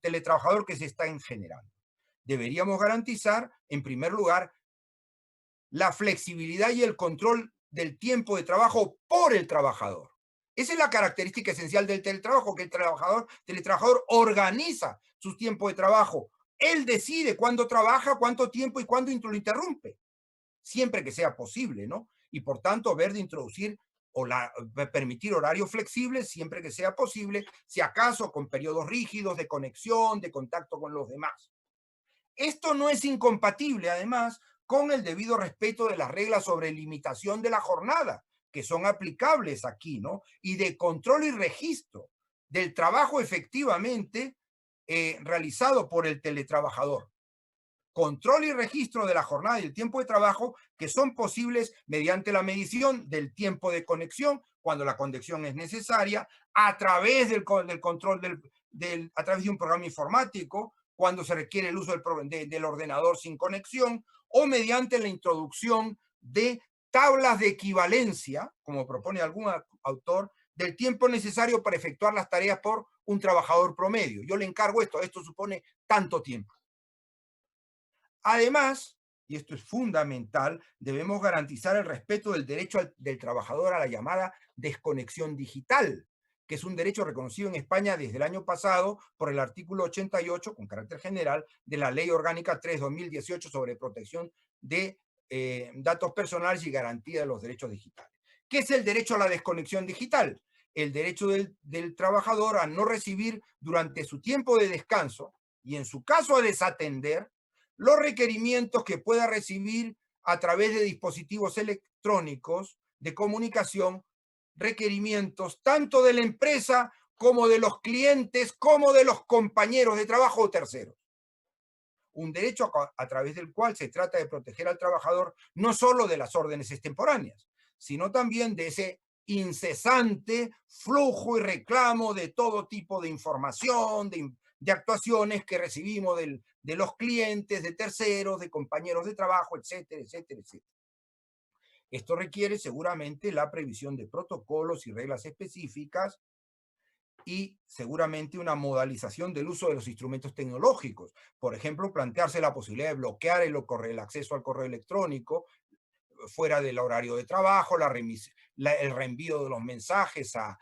Speaker 2: teletrabajador que se está generando. Deberíamos garantizar, en primer lugar, la flexibilidad y el control del tiempo de trabajo por el trabajador. Esa es la característica esencial del teletrabajo, que el teletrabajador organiza su tiempo de trabajo. Él decide cuándo trabaja, cuánto tiempo y cuándo lo interrumpe, siempre que sea posible, ¿no? Y por tanto, ver de introducir o permitir horarios flexibles siempre que sea posible, si acaso con periodos rígidos de conexión, de contacto con los demás. Esto no es incompatible, además, con el debido respeto de las reglas sobre limitación de la jornada, que son aplicables aquí, ¿no? Y de control y registro del trabajo efectivamente realizado por el teletrabajador. Control y registro de la jornada y el tiempo de trabajo que son posibles mediante la medición del tiempo de conexión, cuando la conexión es necesaria, a través del control a través de un programa informático, cuando se requiere el uso del ordenador sin conexión, o mediante la introducción de tablas de equivalencia, como propone algún autor, del tiempo necesario para efectuar las tareas por un trabajador promedio. Yo le encargo esto supone tanto tiempo. Además, y esto es fundamental, debemos garantizar el respeto del derecho del trabajador a la llamada desconexión digital, que es un derecho reconocido en España desde el año pasado por el artículo 88, con carácter general, de la Ley Orgánica 3/2018 sobre protección de datos personales y garantía de los derechos digitales. ¿Qué es el derecho a la desconexión digital? El derecho del trabajador a no recibir durante su tiempo de descanso y en su caso a desatender los requerimientos que pueda recibir a través de dispositivos electrónicos de comunicación, requerimientos tanto de la empresa como de los clientes, como de los compañeros de trabajo o terceros. Un derecho a través del cual se trata de proteger al trabajador no solo de las órdenes extemporáneas, sino también de ese incesante flujo y reclamo de todo tipo de información, de actuaciones que recibimos de los clientes, de terceros, de compañeros de trabajo, etcétera, etcétera, etcétera. Esto requiere seguramente la previsión de protocolos y reglas específicas y seguramente una modalización del uso de los instrumentos tecnológicos. Por ejemplo, plantearse la posibilidad de bloquear el acceso al correo electrónico fuera del horario de trabajo, el reenvío de los mensajes a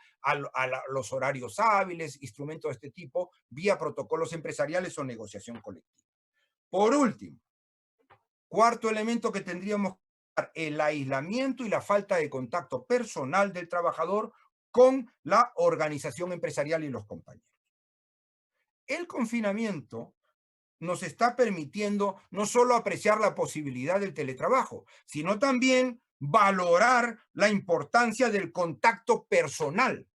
Speaker 2: los horarios hábiles, instrumentos de este tipo, vía protocolos empresariales o negociación colectiva. Por último, cuarto elemento que tendríamos que dar, el aislamiento y la falta de contacto personal del trabajador con la organización empresarial y los compañeros. El confinamiento nos está permitiendo no solo apreciar la posibilidad del teletrabajo, sino también valorar la importancia del contacto personal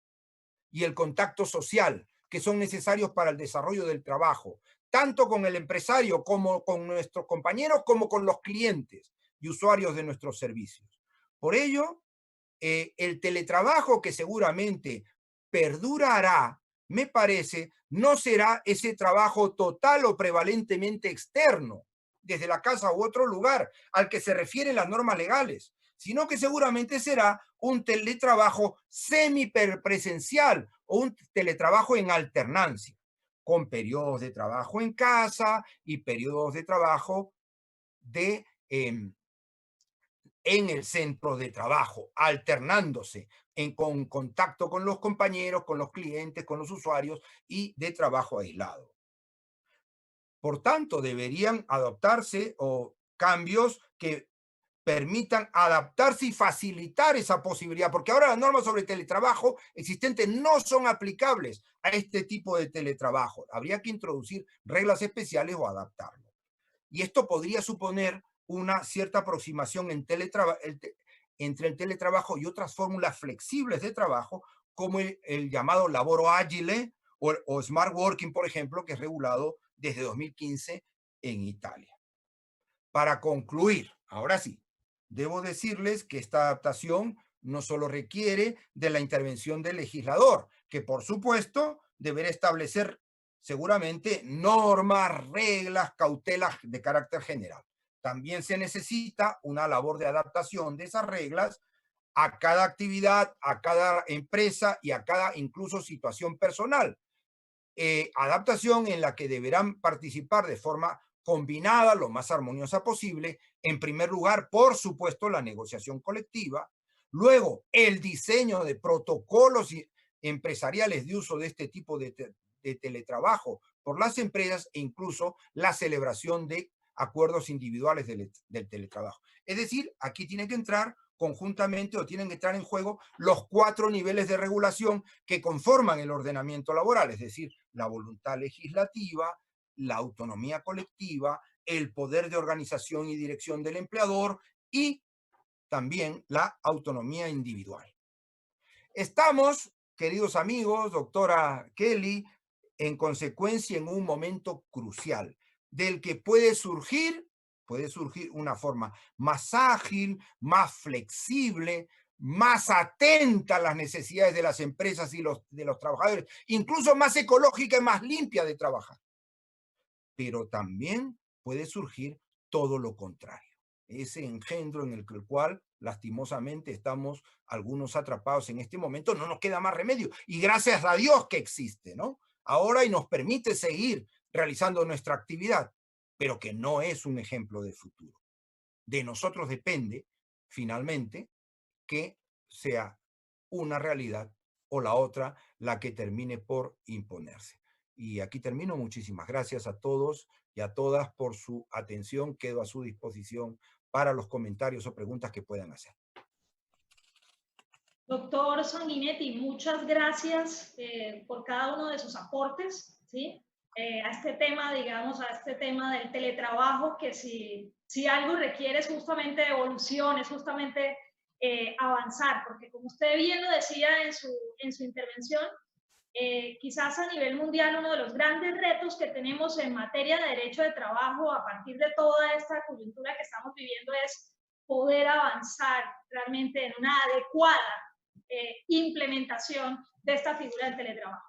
Speaker 2: y el contacto social, que son necesarios para el desarrollo del trabajo, tanto con el empresario como con nuestros compañeros, como con los clientes y usuarios de nuestros servicios. Por ello, el teletrabajo, que seguramente perdurará, me parece, no será ese trabajo total o prevalentemente externo, desde la casa u otro lugar, al que se refieren las normas legales, sino que seguramente será un teletrabajo semipresencial o un teletrabajo en alternancia, con periodos de trabajo en casa y periodos de trabajo en el centro de trabajo, alternándose con contacto con los compañeros, con los clientes, con los usuarios y de trabajo aislado. Por tanto, deberían adoptarse cambios que permitan adaptarse y facilitar esa posibilidad, porque ahora las normas sobre teletrabajo existentes no son aplicables a este tipo de teletrabajo. Habría que introducir reglas especiales o adaptarlo. Y esto podría suponer una cierta aproximación entre el teletrabajo y otras fórmulas flexibles de trabajo, como el llamado laboro ágile o smart working, por ejemplo, que es regulado desde 2015 en Italia. Para concluir, ahora sí, debo decirles que esta adaptación no solo requiere de la intervención del legislador, que por supuesto deberá establecer seguramente normas, reglas, cautelas de carácter general. También se necesita una labor de adaptación de esas reglas a cada actividad, a cada empresa y a cada incluso situación personal. Adaptación en la que deberán participar de forma combinada, lo más armoniosa posible. En primer lugar, por supuesto, la negociación colectiva. Luego, el diseño de protocolos empresariales de uso de este tipo de teletrabajo por las empresas e incluso la celebración de acuerdos individuales del teletrabajo. Es decir, aquí tienen que entrar conjuntamente o tienen que entrar en juego los 4 niveles de regulación que conforman el ordenamiento laboral, es decir, la voluntad legislativa, la autonomía colectiva, el poder de organización y dirección del empleador y también la autonomía individual. Estamos, queridos amigos, doctora Kelly, en consecuencia en un momento crucial del que puede surgir una forma más ágil, más flexible, más atenta a las necesidades de las empresas y de los trabajadores, incluso más ecológica y más limpia de trabajar. Pero también puede surgir todo lo contrario, ese engendro en el cual lastimosamente estamos algunos atrapados en este momento. No nos queda más remedio y gracias a Dios que existe, ¿no? Ahora y nos permite seguir realizando nuestra actividad, pero que no es un ejemplo de futuro. De nosotros depende, finalmente, que sea una realidad o la otra la que termine por imponerse. Y aquí termino. Muchísimas gracias a todos y a todas por su atención. Quedo a su disposición para los comentarios o preguntas que puedan hacer.
Speaker 1: Doctor Sanguinetti, muchas gracias por cada uno de sus aportes, ¿sí? A este tema, digamos, a este tema del teletrabajo, que si algo requiere es justamente evolución, es justamente avanzar, porque como usted bien lo decía en su intervención, quizás a nivel mundial uno de los grandes retos que tenemos en materia de derecho de trabajo a partir de toda esta coyuntura que estamos viviendo es poder avanzar realmente en una adecuada implementación de esta figura del teletrabajo.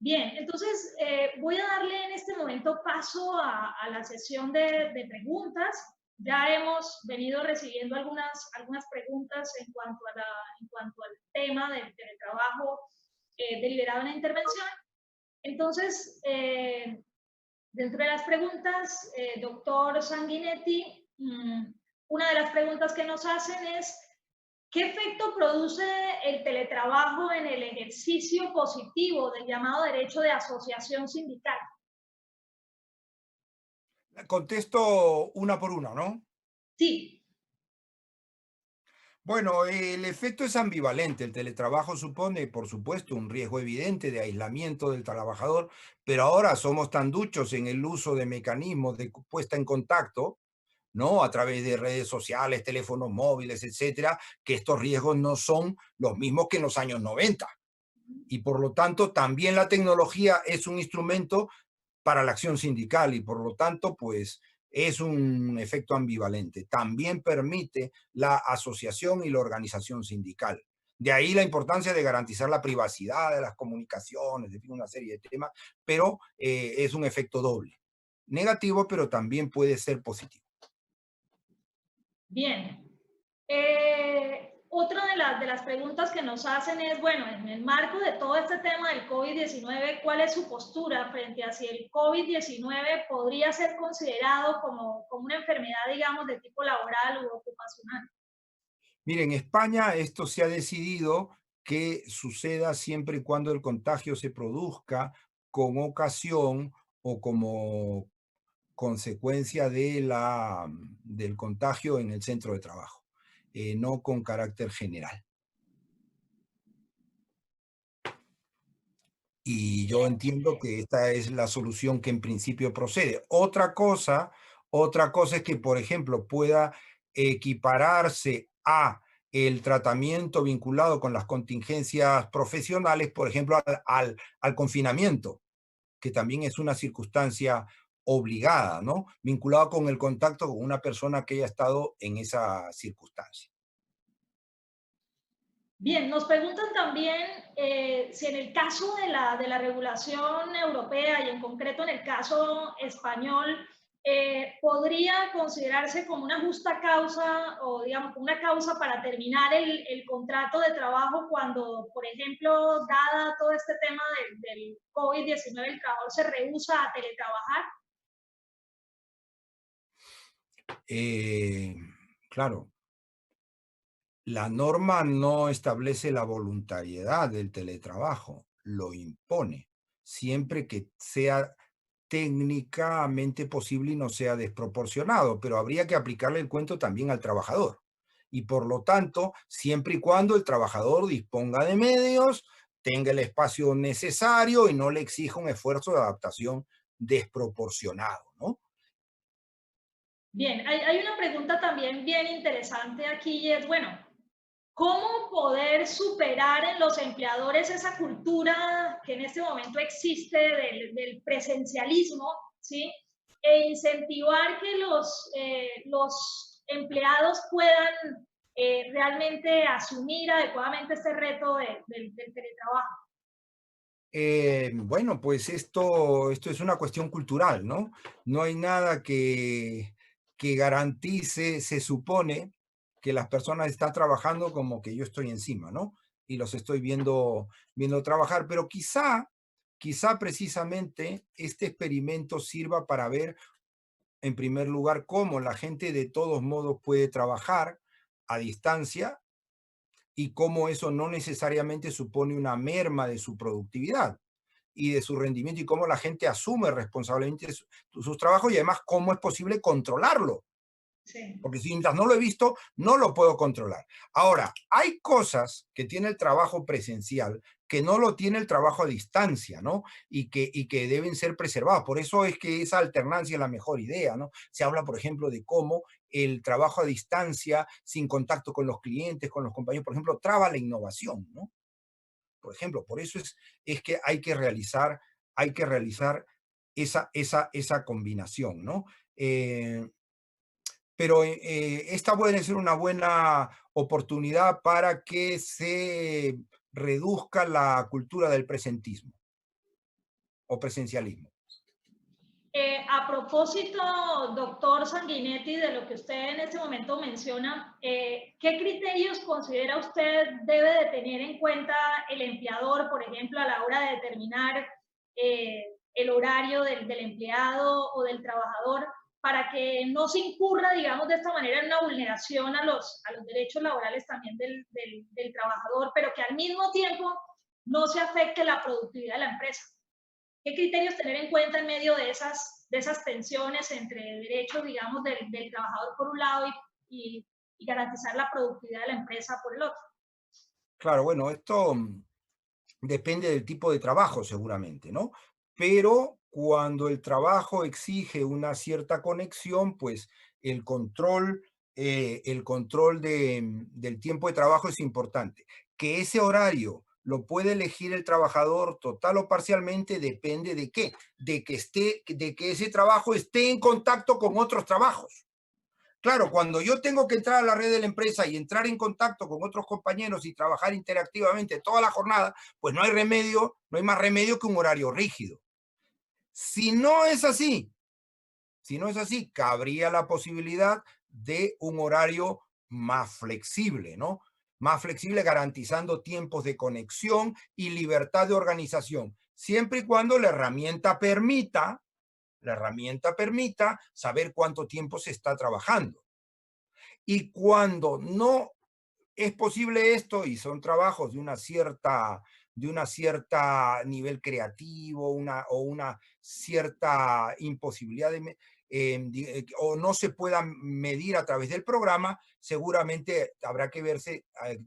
Speaker 1: Bien, entonces voy a darle en este momento paso a la sesión de preguntas. Ya hemos venido recibiendo algunas preguntas en cuanto al tema del teletrabajo deliberado en la intervención. Entonces, dentro de las preguntas, doctor Sanguinetti, una de las preguntas que nos hacen es: ¿qué efecto produce el teletrabajo en el ejercicio positivo del llamado derecho de asociación sindical?
Speaker 2: Contesto una por una, ¿no?
Speaker 1: Sí.
Speaker 2: Bueno, el efecto es ambivalente. El teletrabajo supone, por supuesto, un riesgo evidente de aislamiento del trabajador, pero ahora somos tan duchos en el uso de mecanismos de puesta en contacto, ¿no? A través de redes sociales, teléfonos móviles, etcétera, que estos riesgos no son los mismos que en los años 90. Y por lo tanto, también la tecnología es un instrumento para la acción sindical y por lo tanto, pues es un efecto ambivalente. También permite la asociación y la organización sindical. De ahí la importancia de garantizar la privacidad de las comunicaciones, de una serie de temas, pero es un efecto doble. Negativo, pero también puede ser positivo.
Speaker 1: Bien. Otra de las preguntas que nos hacen es, bueno, en el marco de todo este tema del COVID-19, ¿cuál es su postura frente a si el COVID-19 podría ser considerado como una enfermedad, digamos, de tipo laboral u ocupacional?
Speaker 2: Miren, en España esto se ha decidido que suceda siempre y cuando el contagio se produzca con ocasión o como consecuencia del contagio en el centro de trabajo, no con carácter general. Y yo entiendo que esta es la solución que en principio procede. Otra cosa es que, por ejemplo, pueda equipararse a el tratamiento vinculado con las contingencias profesionales, por ejemplo, al confinamiento, que también es una circunstancia obligada, ¿no? Vinculado con el contacto con una persona que haya estado en esa circunstancia.
Speaker 1: Bien, nos preguntan también si en el caso de la regulación europea y en concreto en el caso español, podría considerarse como una justa causa o digamos como una causa para terminar el contrato de trabajo cuando, por ejemplo, dada todo este tema del COVID-19, el trabajador se rehúsa a teletrabajar.
Speaker 2: Claro, la norma no establece la voluntariedad del teletrabajo, lo impone, siempre que sea técnicamente posible y no sea desproporcionado, pero habría que aplicarle el cuento también al trabajador. Y por lo tanto, siempre y cuando el trabajador disponga de medios, tenga el espacio necesario y no le exija un esfuerzo de adaptación desproporcionado, ¿no?
Speaker 1: Bien, hay una pregunta también bien interesante aquí y es, bueno, ¿cómo poder superar en los empleadores esa cultura que en este momento existe del presencialismo, ¿sí? E incentivar que los empleados puedan realmente asumir adecuadamente este reto del teletrabajo.
Speaker 2: Bueno, pues esto es una cuestión cultural, ¿no? No hay nada que garantice, se supone, que las personas están trabajando como que yo estoy encima, ¿no? Y los estoy viendo trabajar, pero quizá precisamente este experimento sirva para ver, en primer lugar, cómo la gente de todos modos puede trabajar a distancia y cómo eso no necesariamente supone una merma de su productividad y de su rendimiento y cómo la gente asume responsablemente sus trabajos y además cómo es posible controlarlo.
Speaker 1: Sí.
Speaker 2: Porque si mientras no lo he visto, no lo puedo controlar. Ahora, hay cosas que tiene el trabajo presencial que no lo tiene el trabajo a distancia, ¿no? Y que deben ser preservados. Por eso es que esa alternancia es la mejor idea, ¿no? Se habla, por ejemplo, de cómo el trabajo a distancia, sin contacto con los clientes, con los compañeros, por ejemplo, traba la innovación, ¿no? Por ejemplo, por eso es que hay que realizar esa combinación, ¿no? Pero esta puede ser una buena oportunidad para que se reduzca la cultura del presentismo o presencialismo.
Speaker 1: A propósito, doctor Sanguinetti, de lo que usted en este momento menciona, ¿qué criterios considera usted debe de tener en cuenta el empleador, por ejemplo, a la hora de determinar el horario del empleado o del trabajador para que no se incurra, digamos, de esta manera en una vulneración a los derechos laborales también del trabajador, pero que al mismo tiempo no se afecte la productividad de la empresa? ¿Qué criterios tener en cuenta en medio de esas tensiones entre derechos, digamos, del trabajador por un lado y garantizar la productividad de la empresa por el otro?
Speaker 2: Claro, bueno, esto depende del tipo de trabajo seguramente, ¿no? Pero cuando el trabajo exige una cierta conexión, pues el control, del tiempo de trabajo es importante. Que ese horario lo puede elegir el trabajador total o parcialmente depende de qué, de que ese trabajo esté en contacto con otros trabajos. Claro, cuando yo tengo que entrar a la red de la empresa y entrar en contacto con otros compañeros y trabajar interactivamente toda la jornada, pues no hay remedio, no hay más remedio que un horario rígido. Si no es así, si no es así, cabría la posibilidad de un horario más flexible, ¿no? Más flexible garantizando tiempos de conexión y libertad de organización, siempre y cuando la herramienta permita saber cuánto tiempo se está trabajando. Y cuando no es posible esto y son trabajos de una cierta nivel creativo, o una cierta imposibilidad o no se pueda medir a través del programa, seguramente habrá que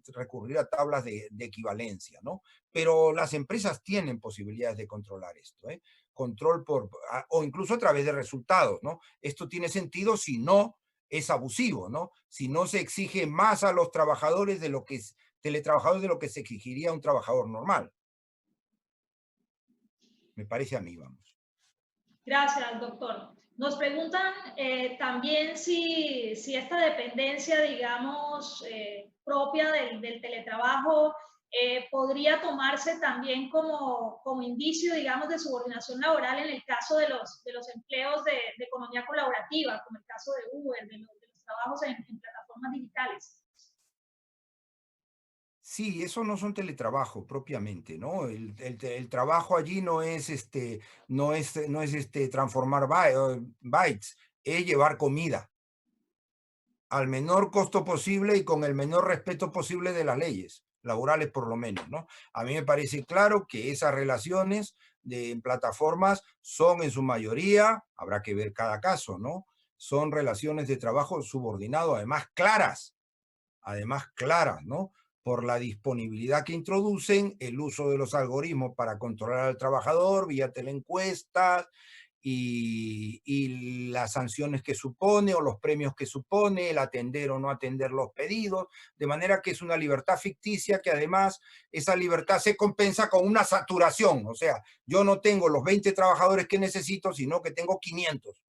Speaker 2: recurrir a tablas de equivalencia, ¿no? Pero las empresas tienen posibilidades de controlar esto, ¿eh? O incluso a través de resultados, ¿no? Esto tiene sentido si no es abusivo, ¿no? Si no se exige más a los trabajadores teletrabajadores de lo que se exigiría a un trabajador normal. Me parece a mí, vamos.
Speaker 1: Gracias, doctor. Nos preguntan también si esta dependencia, digamos, propia del teletrabajo podría tomarse también como indicio, digamos, de subordinación laboral en el caso de los empleos de economía colaborativa, como el caso de Uber, de los trabajos en plataformas digitales.
Speaker 2: Sí, eso no son teletrabajo propiamente, ¿no? El trabajo allí no es transformar bytes, es llevar comida al menor costo posible y con el menor respeto posible de las leyes laborales, por lo menos, ¿no? A mí me parece claro que esas relaciones de plataformas son en su mayoría, habrá que ver cada caso, ¿no? Son relaciones de trabajo subordinado, además claras, ¿no? Por la disponibilidad que introducen, el uso de los algoritmos para controlar al trabajador vía teleencuestas y las sanciones que supone o los premios que supone, el atender o no atender los pedidos, de manera que es una libertad ficticia que además esa libertad se compensa con una saturación, o sea, yo no tengo los 20 trabajadores que necesito, sino que tengo 500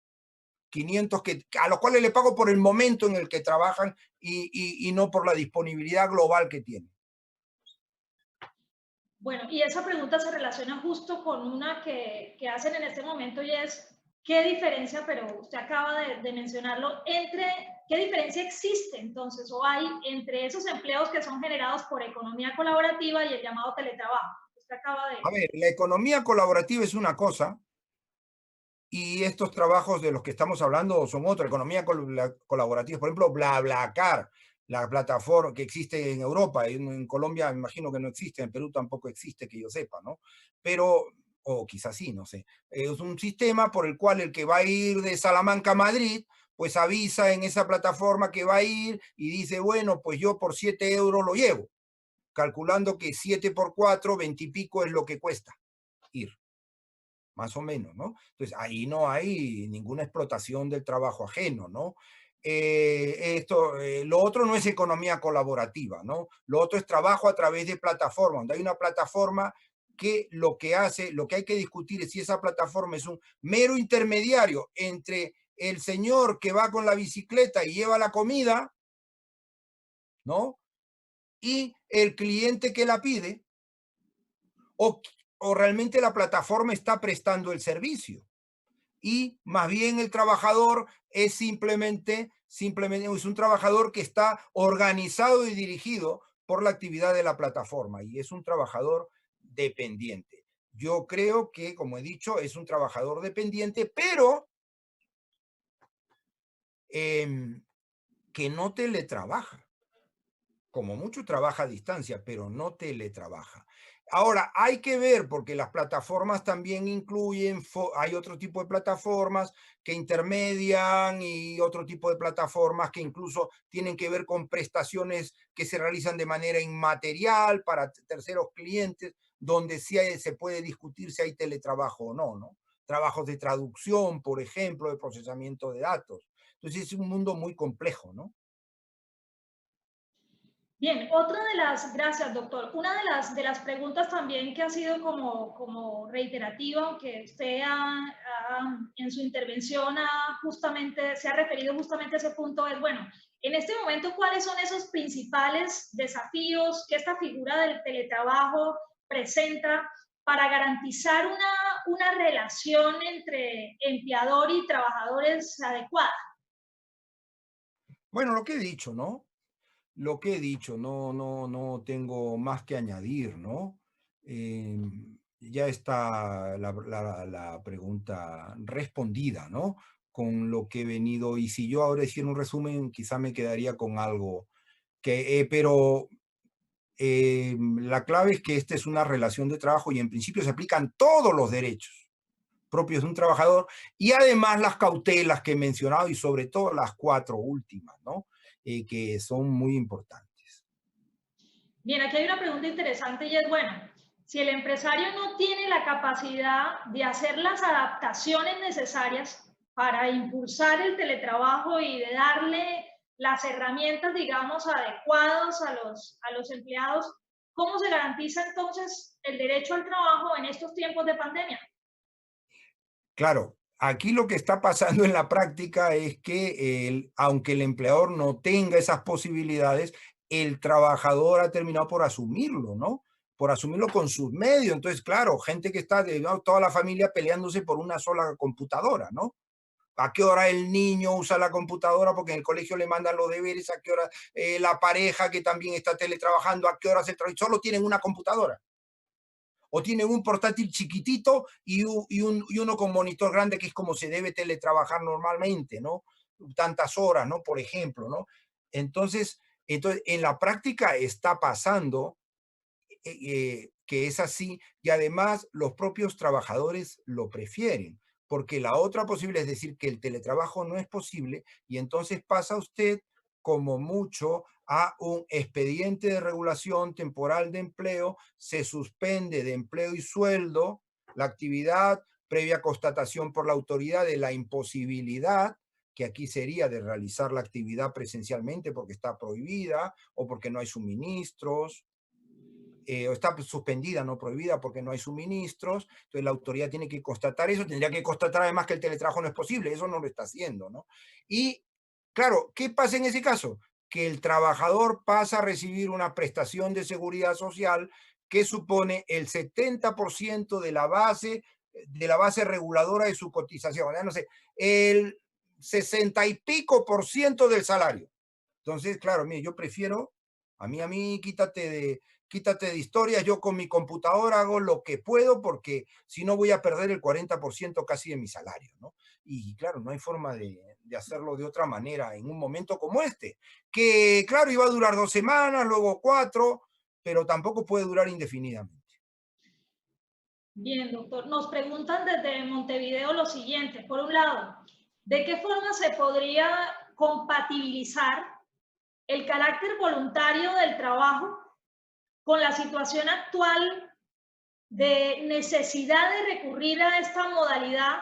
Speaker 2: a los cuales le pago por el momento en el que trabajan y no por la disponibilidad global que tienen.
Speaker 1: Bueno, y esa pregunta se relaciona justo con una que hacen en este momento y es, ¿qué diferencia, pero usted acaba de mencionarlo, qué diferencia existe entonces o hay entre esos empleos que son generados por economía colaborativa y el llamado teletrabajo? Usted acaba de...
Speaker 2: A ver, la economía colaborativa es una cosa y estos trabajos de los que estamos hablando son otra. Economía colaborativa, por ejemplo, BlaBlaCar, la plataforma que existe en Europa, en Colombia me imagino que no existe, en Perú tampoco existe, que yo sepa, ¿no? Pero, o quizás sí, no sé. Es un sistema por el cual el que va a ir de Salamanca a Madrid, pues avisa en esa plataforma que va a ir y dice, bueno, pues yo por 7 euros lo llevo, calculando que 7 por 4, 20 y pico es lo que cuesta ir, más o menos, ¿no? Entonces, ahí no hay ninguna explotación del trabajo ajeno, ¿no? Lo otro no es economía colaborativa, ¿no? Lo otro es trabajo a través de plataformas, donde hay una plataforma que lo que hace, lo que hay que discutir es si esa plataforma es un mero intermediario entre el señor que va con la bicicleta y lleva la comida, ¿no? Y el cliente que la pide, o, o realmente la plataforma está prestando el servicio. Y más bien el trabajador es simplemente es un trabajador que está organizado y dirigido por la actividad de la plataforma y es un trabajador dependiente. Yo creo que, como he dicho, es un trabajador dependiente, pero que no teletrabaja. Como mucho trabaja a distancia, pero no teletrabaja. Ahora, hay que ver, porque las plataformas también incluyen, hay otro tipo de plataformas que intermedian y otro tipo de plataformas que incluso tienen que ver con prestaciones que se realizan de manera inmaterial para terceros clientes, donde sí se puede discutir si hay teletrabajo o no, ¿no? Trabajos de traducción, por ejemplo, de procesamiento de datos. Entonces es un mundo muy complejo, ¿no?
Speaker 1: Bien, gracias doctor, una de las preguntas también que ha sido como reiterativa, que usted en su intervención se ha referido justamente a ese punto, es, bueno, en este momento, ¿cuáles son esos principales desafíos que esta figura del teletrabajo presenta para garantizar una relación entre empleador y trabajadores adecuada?
Speaker 2: Bueno, lo que he dicho, ¿no? Lo que he dicho, no tengo más que añadir, ¿no? Ya está la pregunta respondida, ¿no? Con lo que he venido, y si yo ahora hiciera un resumen, quizá me quedaría con algo pero la clave es que esta es una relación de trabajo y en principio se aplican todos los derechos propios de un trabajador y además las cautelas que he mencionado y sobre todo las 4 últimas, ¿no? Que son muy importantes.
Speaker 1: Bien, aquí hay una pregunta interesante y es, bueno, si el empresario no tiene la capacidad de hacer las adaptaciones necesarias para impulsar el teletrabajo y de darle las herramientas, digamos, adecuadas a los empleados, ¿cómo se garantiza entonces el derecho al trabajo en estos tiempos de pandemia?
Speaker 2: Claro, Aquí lo que está pasando en la práctica es que aunque el empleador no tenga esas posibilidades, el trabajador ha terminado por asumirlo, ¿no? Por asumirlo con sus medios. Entonces, claro, gente que está, ¿no? Toda la familia peleándose por una sola computadora, ¿no? ¿A qué hora el niño usa la computadora? Porque en el colegio le mandan los deberes. ¿A qué hora la pareja que también está teletrabajando? ¿A qué hora se trabaja? Solo tienen una computadora. O tienen un portátil chiquitito y uno con monitor grande, que es como se debe teletrabajar normalmente, ¿no? Tantas horas, ¿no? Por ejemplo, ¿no? Entonces en la práctica está pasando que es así, y además los propios trabajadores lo prefieren, porque la otra posible es decir que el teletrabajo no es posible, y entonces pasa usted como mucho a un expediente de regulación temporal de empleo, se suspende de empleo y sueldo la actividad previa constatación por la autoridad de la imposibilidad, que aquí sería de realizar la actividad presencialmente porque está prohibida o porque no hay suministros, o está suspendida, no prohibida, porque no hay suministros. Entonces la autoridad tiene que constatar eso, tendría que constatar además que el teletrabajo no es posible, eso no lo está haciendo, ¿no? Y claro, ¿qué pasa en ese caso? Que el trabajador pasa a recibir una prestación de seguridad social que supone el 70% de la base reguladora de su cotización, ya no sé, el 60 y pico por ciento del salario. Entonces, claro, mire, yo prefiero, a mí, quítate de historias, yo con mi computadora hago lo que puedo porque si no voy a perder el 40% casi de mi salario, ¿no? Y claro, no hay forma de hacerlo de otra manera en un momento como este, que claro, iba a durar 2 semanas, luego 4, pero tampoco puede durar indefinidamente.
Speaker 1: Bien, doctor. Nos preguntan desde Montevideo lo siguiente. Por un lado, ¿de qué forma se podría compatibilizar el carácter voluntario del trabajo con la situación actual de necesidad de recurrir a esta modalidad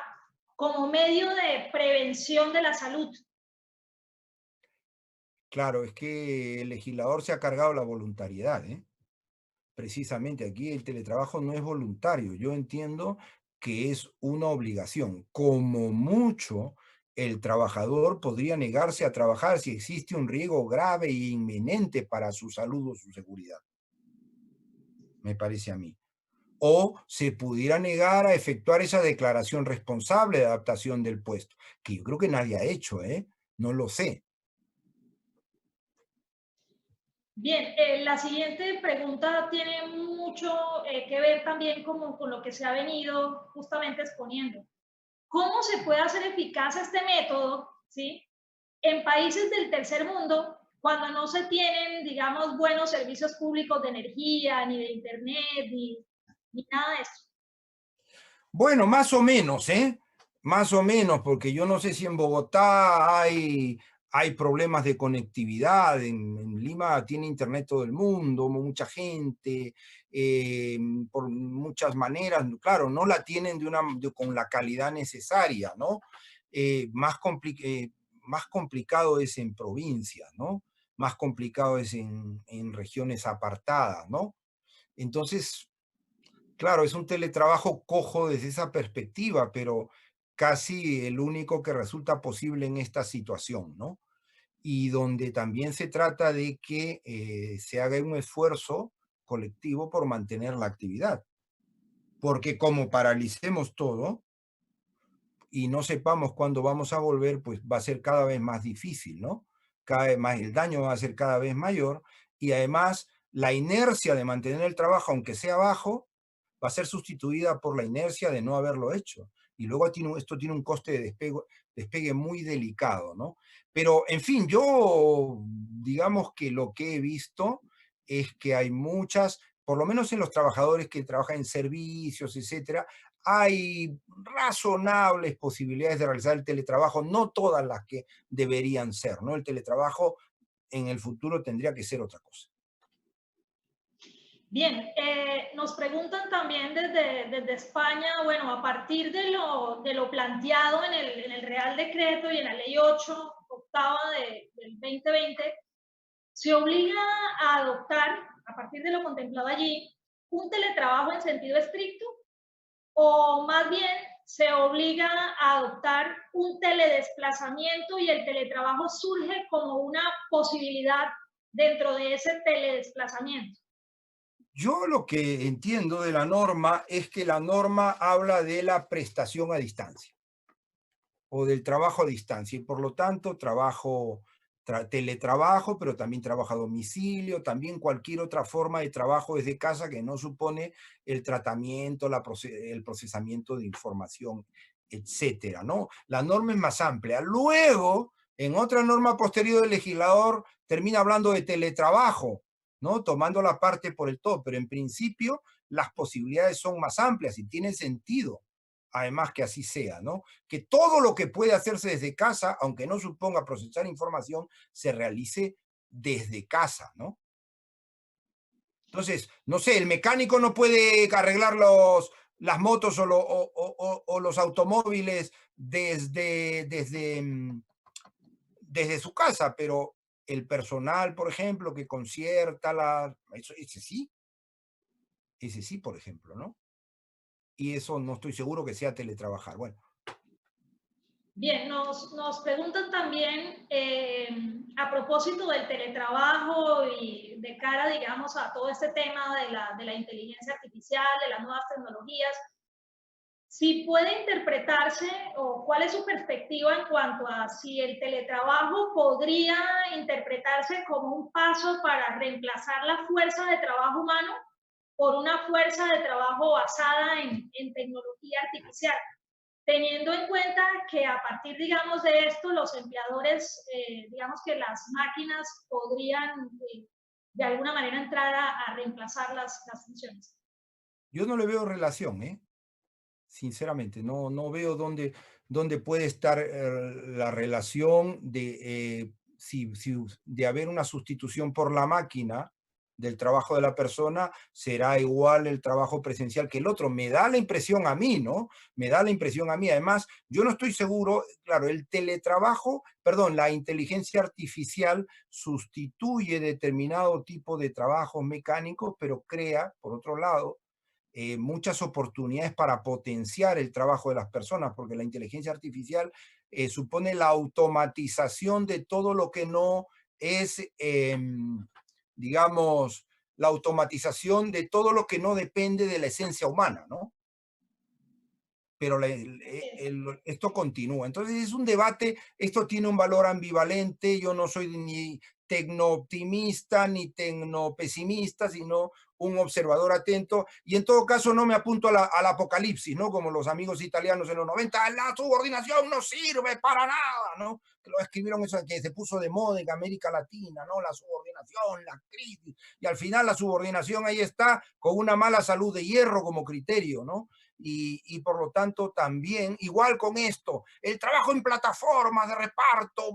Speaker 1: como medio de prevención de la salud?
Speaker 2: Claro, es que el legislador se ha cargado la voluntariedad, ¿eh? Precisamente aquí el teletrabajo no es voluntario. Yo entiendo que es una obligación. Como mucho, el trabajador podría negarse a trabajar si existe un riesgo grave e inminente para su salud o su seguridad, me parece a mí. O se pudiera negar a efectuar esa declaración responsable de adaptación del puesto, que yo creo que nadie ha hecho, ¿eh? No lo sé.
Speaker 1: Bien, la siguiente pregunta tiene mucho que ver también con lo que se ha venido justamente exponiendo. ¿Cómo se puede hacer eficaz este método, ¿sí? En países del tercer mundo, cuando no se tienen, digamos, buenos servicios públicos de energía, ni de internet, ni nada de eso?
Speaker 2: Bueno, más o menos, ¿eh? Más o menos, porque yo no sé si en Bogotá hay problemas de conectividad. En Lima tiene internet todo el mundo, mucha gente, por muchas maneras. Claro, no la tienen con la calidad necesaria, ¿no? Más complicado es en provincias, ¿no? Más complicado es en regiones apartadas, ¿no? Entonces, claro, es un teletrabajo cojo desde esa perspectiva, pero casi el único que resulta posible en esta situación, ¿no? Y donde también se trata de que se haga un esfuerzo colectivo por mantener la actividad, porque como paralicemos todo y no sepamos cuándo vamos a volver, pues va a ser cada vez más difícil, ¿no? Cada vez más, el daño va a ser cada vez mayor, y además la inercia de mantener el trabajo, aunque sea bajo, va a ser sustituida por la inercia de no haberlo hecho. Y luego esto tiene un coste de despegue muy delicado, ¿no? Pero, en fin, yo digamos que lo que he visto es que hay muchas, por lo menos en los trabajadores que trabajan en servicios, etcétera, hay razonables posibilidades de realizar el teletrabajo, no todas las que deberían ser, ¿no? El teletrabajo en el futuro tendría que ser otra cosa.
Speaker 1: Bien, nos preguntan también desde España, bueno, a partir de lo planteado en el Real Decreto y en la Ley 8, octava del 2020, se obliga a adoptar, a partir de lo contemplado allí, un teletrabajo en sentido estricto, o más bien se obliga a adoptar un teledesplazamiento y el teletrabajo surge como una posibilidad dentro de ese teledesplazamiento.
Speaker 2: Yo lo que entiendo de la norma es que la norma habla de la prestación a distancia o del trabajo a distancia y por lo tanto teletrabajo, pero también trabajo a domicilio, también cualquier otra forma de trabajo desde casa que no supone el tratamiento, el procesamiento de información, etcétera, ¿no? La norma es más amplia. Luego, en otra norma posterior del legislador, termina hablando de teletrabajo, ¿no? Tomando la parte por el todo, pero en principio las posibilidades son más amplias y tiene sentido, además que así sea, ¿no? Que todo lo que puede hacerse desde casa, aunque no suponga procesar información, se realice desde casa, ¿no? Entonces, no sé, el mecánico no puede arreglar las motos o los automóviles desde su casa, pero el personal, por ejemplo, que concierta ese sí, por ejemplo, ¿no? Y eso no estoy seguro que sea teletrabajar. Bueno.
Speaker 1: Bien, nos preguntan también a propósito del teletrabajo y de cara, digamos, a todo este tema de la inteligencia artificial, de las nuevas tecnologías, si puede interpretarse o cuál es su perspectiva en cuanto a si el teletrabajo podría interpretarse como un paso para reemplazar la fuerza de trabajo humano por una fuerza de trabajo basada en tecnología artificial, teniendo en cuenta que a partir, digamos, de esto, los empleadores, digamos que las máquinas podrían de alguna manera entrar a reemplazar las funciones.
Speaker 2: Yo no le veo relación, ¿eh? Sinceramente, no veo dónde puede estar la relación de haber una sustitución por la máquina del trabajo de la persona, será igual el trabajo presencial que el otro. Me da la impresión a mí, ¿no? Me da la impresión a mí. Además, yo no estoy seguro, claro, la inteligencia artificial sustituye determinado tipo de trabajos mecánicos, pero crea, por otro lado, muchas oportunidades para potenciar el trabajo de las personas, porque la inteligencia artificial supone la automatización de todo lo que no es, digamos, la automatización de todo lo que no depende de la esencia humana, ¿no? Pero esto continúa. Entonces es un debate, esto tiene un valor ambivalente, yo no soy ni tecno-optimista ni tecno-pesimista, sino un observador atento, y en todo caso no me apunto al apocalipsis, ¿no? Como los amigos italianos en los 90, la subordinación no sirve para nada, ¿no? Que lo escribieron eso, que se puso de moda en América Latina, ¿no? La subordinación, la crisis, y al final la subordinación ahí está con una mala salud de hierro como criterio, ¿no? Y por lo tanto también, igual con esto, el trabajo en plataformas de reparto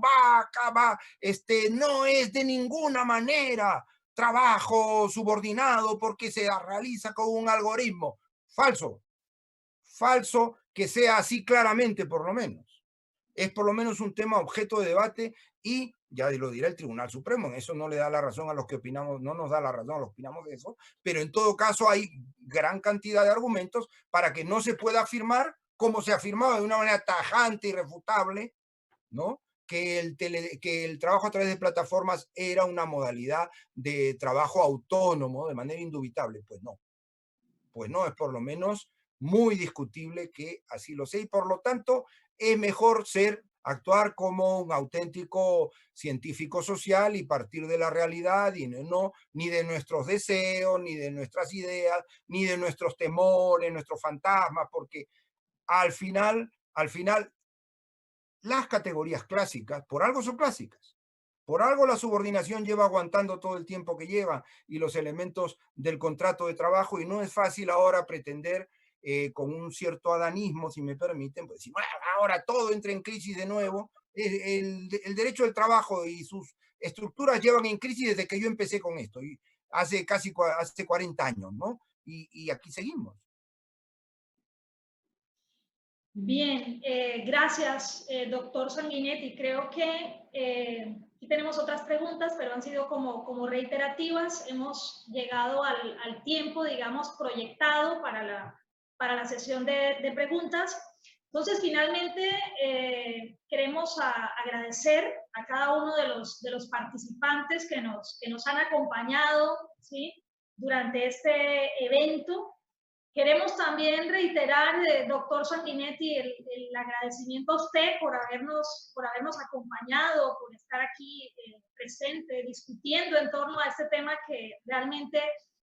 Speaker 2: no es de ninguna manera trabajo subordinado porque se realiza con un algoritmo. Falso, falso que sea así claramente por lo menos. Es por lo menos un tema objeto de debate y ya lo dirá el Tribunal Supremo, en eso no le da la razón a los que opinamos, no nos da la razón a los que opinamos de eso, pero en todo caso hay gran cantidad de argumentos para que no se pueda afirmar, como se afirmaba de una manera tajante, irrefutable, ¿no? Que el trabajo a través de plataformas era una modalidad de trabajo autónomo de manera indubitable. Pues no, es por lo menos muy discutible que así lo sea y por lo tanto es mejor actuar como un auténtico científico social y partir de la realidad y no ni de nuestros deseos, ni de nuestras ideas, ni de nuestros temores, nuestros fantasmas, porque al final, las categorías clásicas, por algo son clásicas. Por algo la subordinación lleva aguantando todo el tiempo que lleva y los elementos del contrato de trabajo y no es fácil ahora pretender con un cierto adanismo, si me permiten, pues decir, bueno, ahora todo entra en crisis de nuevo. El derecho del trabajo y sus estructuras llevan en crisis desde que yo empecé con esto, y hace 40 años, ¿no? Y aquí seguimos.
Speaker 1: Bien, gracias, doctor Sanguinetti. Creo que aquí tenemos otras preguntas, pero han sido como reiterativas. Hemos llegado al tiempo, digamos, proyectado para la sesión de preguntas. Entonces, finalmente, queremos agradecer a cada uno de los participantes que nos han acompañado, ¿sí?, durante este evento. Queremos también reiterar, doctor Sanguinetti, el agradecimiento a usted por habernos acompañado, por estar aquí presente, discutiendo en torno a este tema que realmente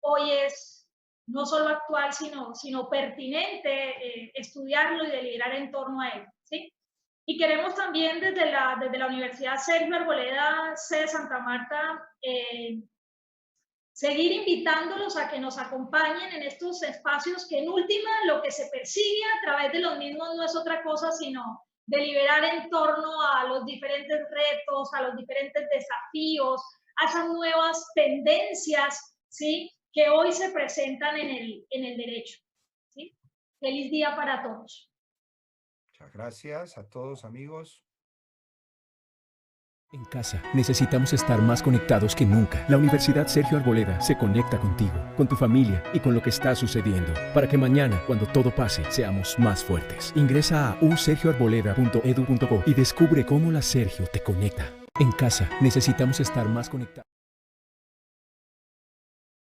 Speaker 1: hoy es no solo actual, sino pertinente, estudiarlo y deliberar en torno a él, ¿sí? Y queremos también desde la Universidad Sergio Arboleda, sede Santa Marta, seguir invitándolos a que nos acompañen en estos espacios que en última lo que se persigue a través de los mismos no es otra cosa sino deliberar en torno a los diferentes retos, a los diferentes desafíos, a esas nuevas tendencias, ¿sí?, que hoy se presentan en el derecho, ¿sí? Feliz día para todos.
Speaker 2: Muchas gracias a todos, amigos.
Speaker 3: En casa, necesitamos estar más conectados que nunca. La Universidad Sergio Arboleda se conecta contigo, con tu familia y con lo que está sucediendo, para que mañana, cuando todo pase, seamos más fuertes. Ingresa a usergioarboleda.edu.co y descubre cómo la Sergio te conecta. En casa, necesitamos estar más conectados.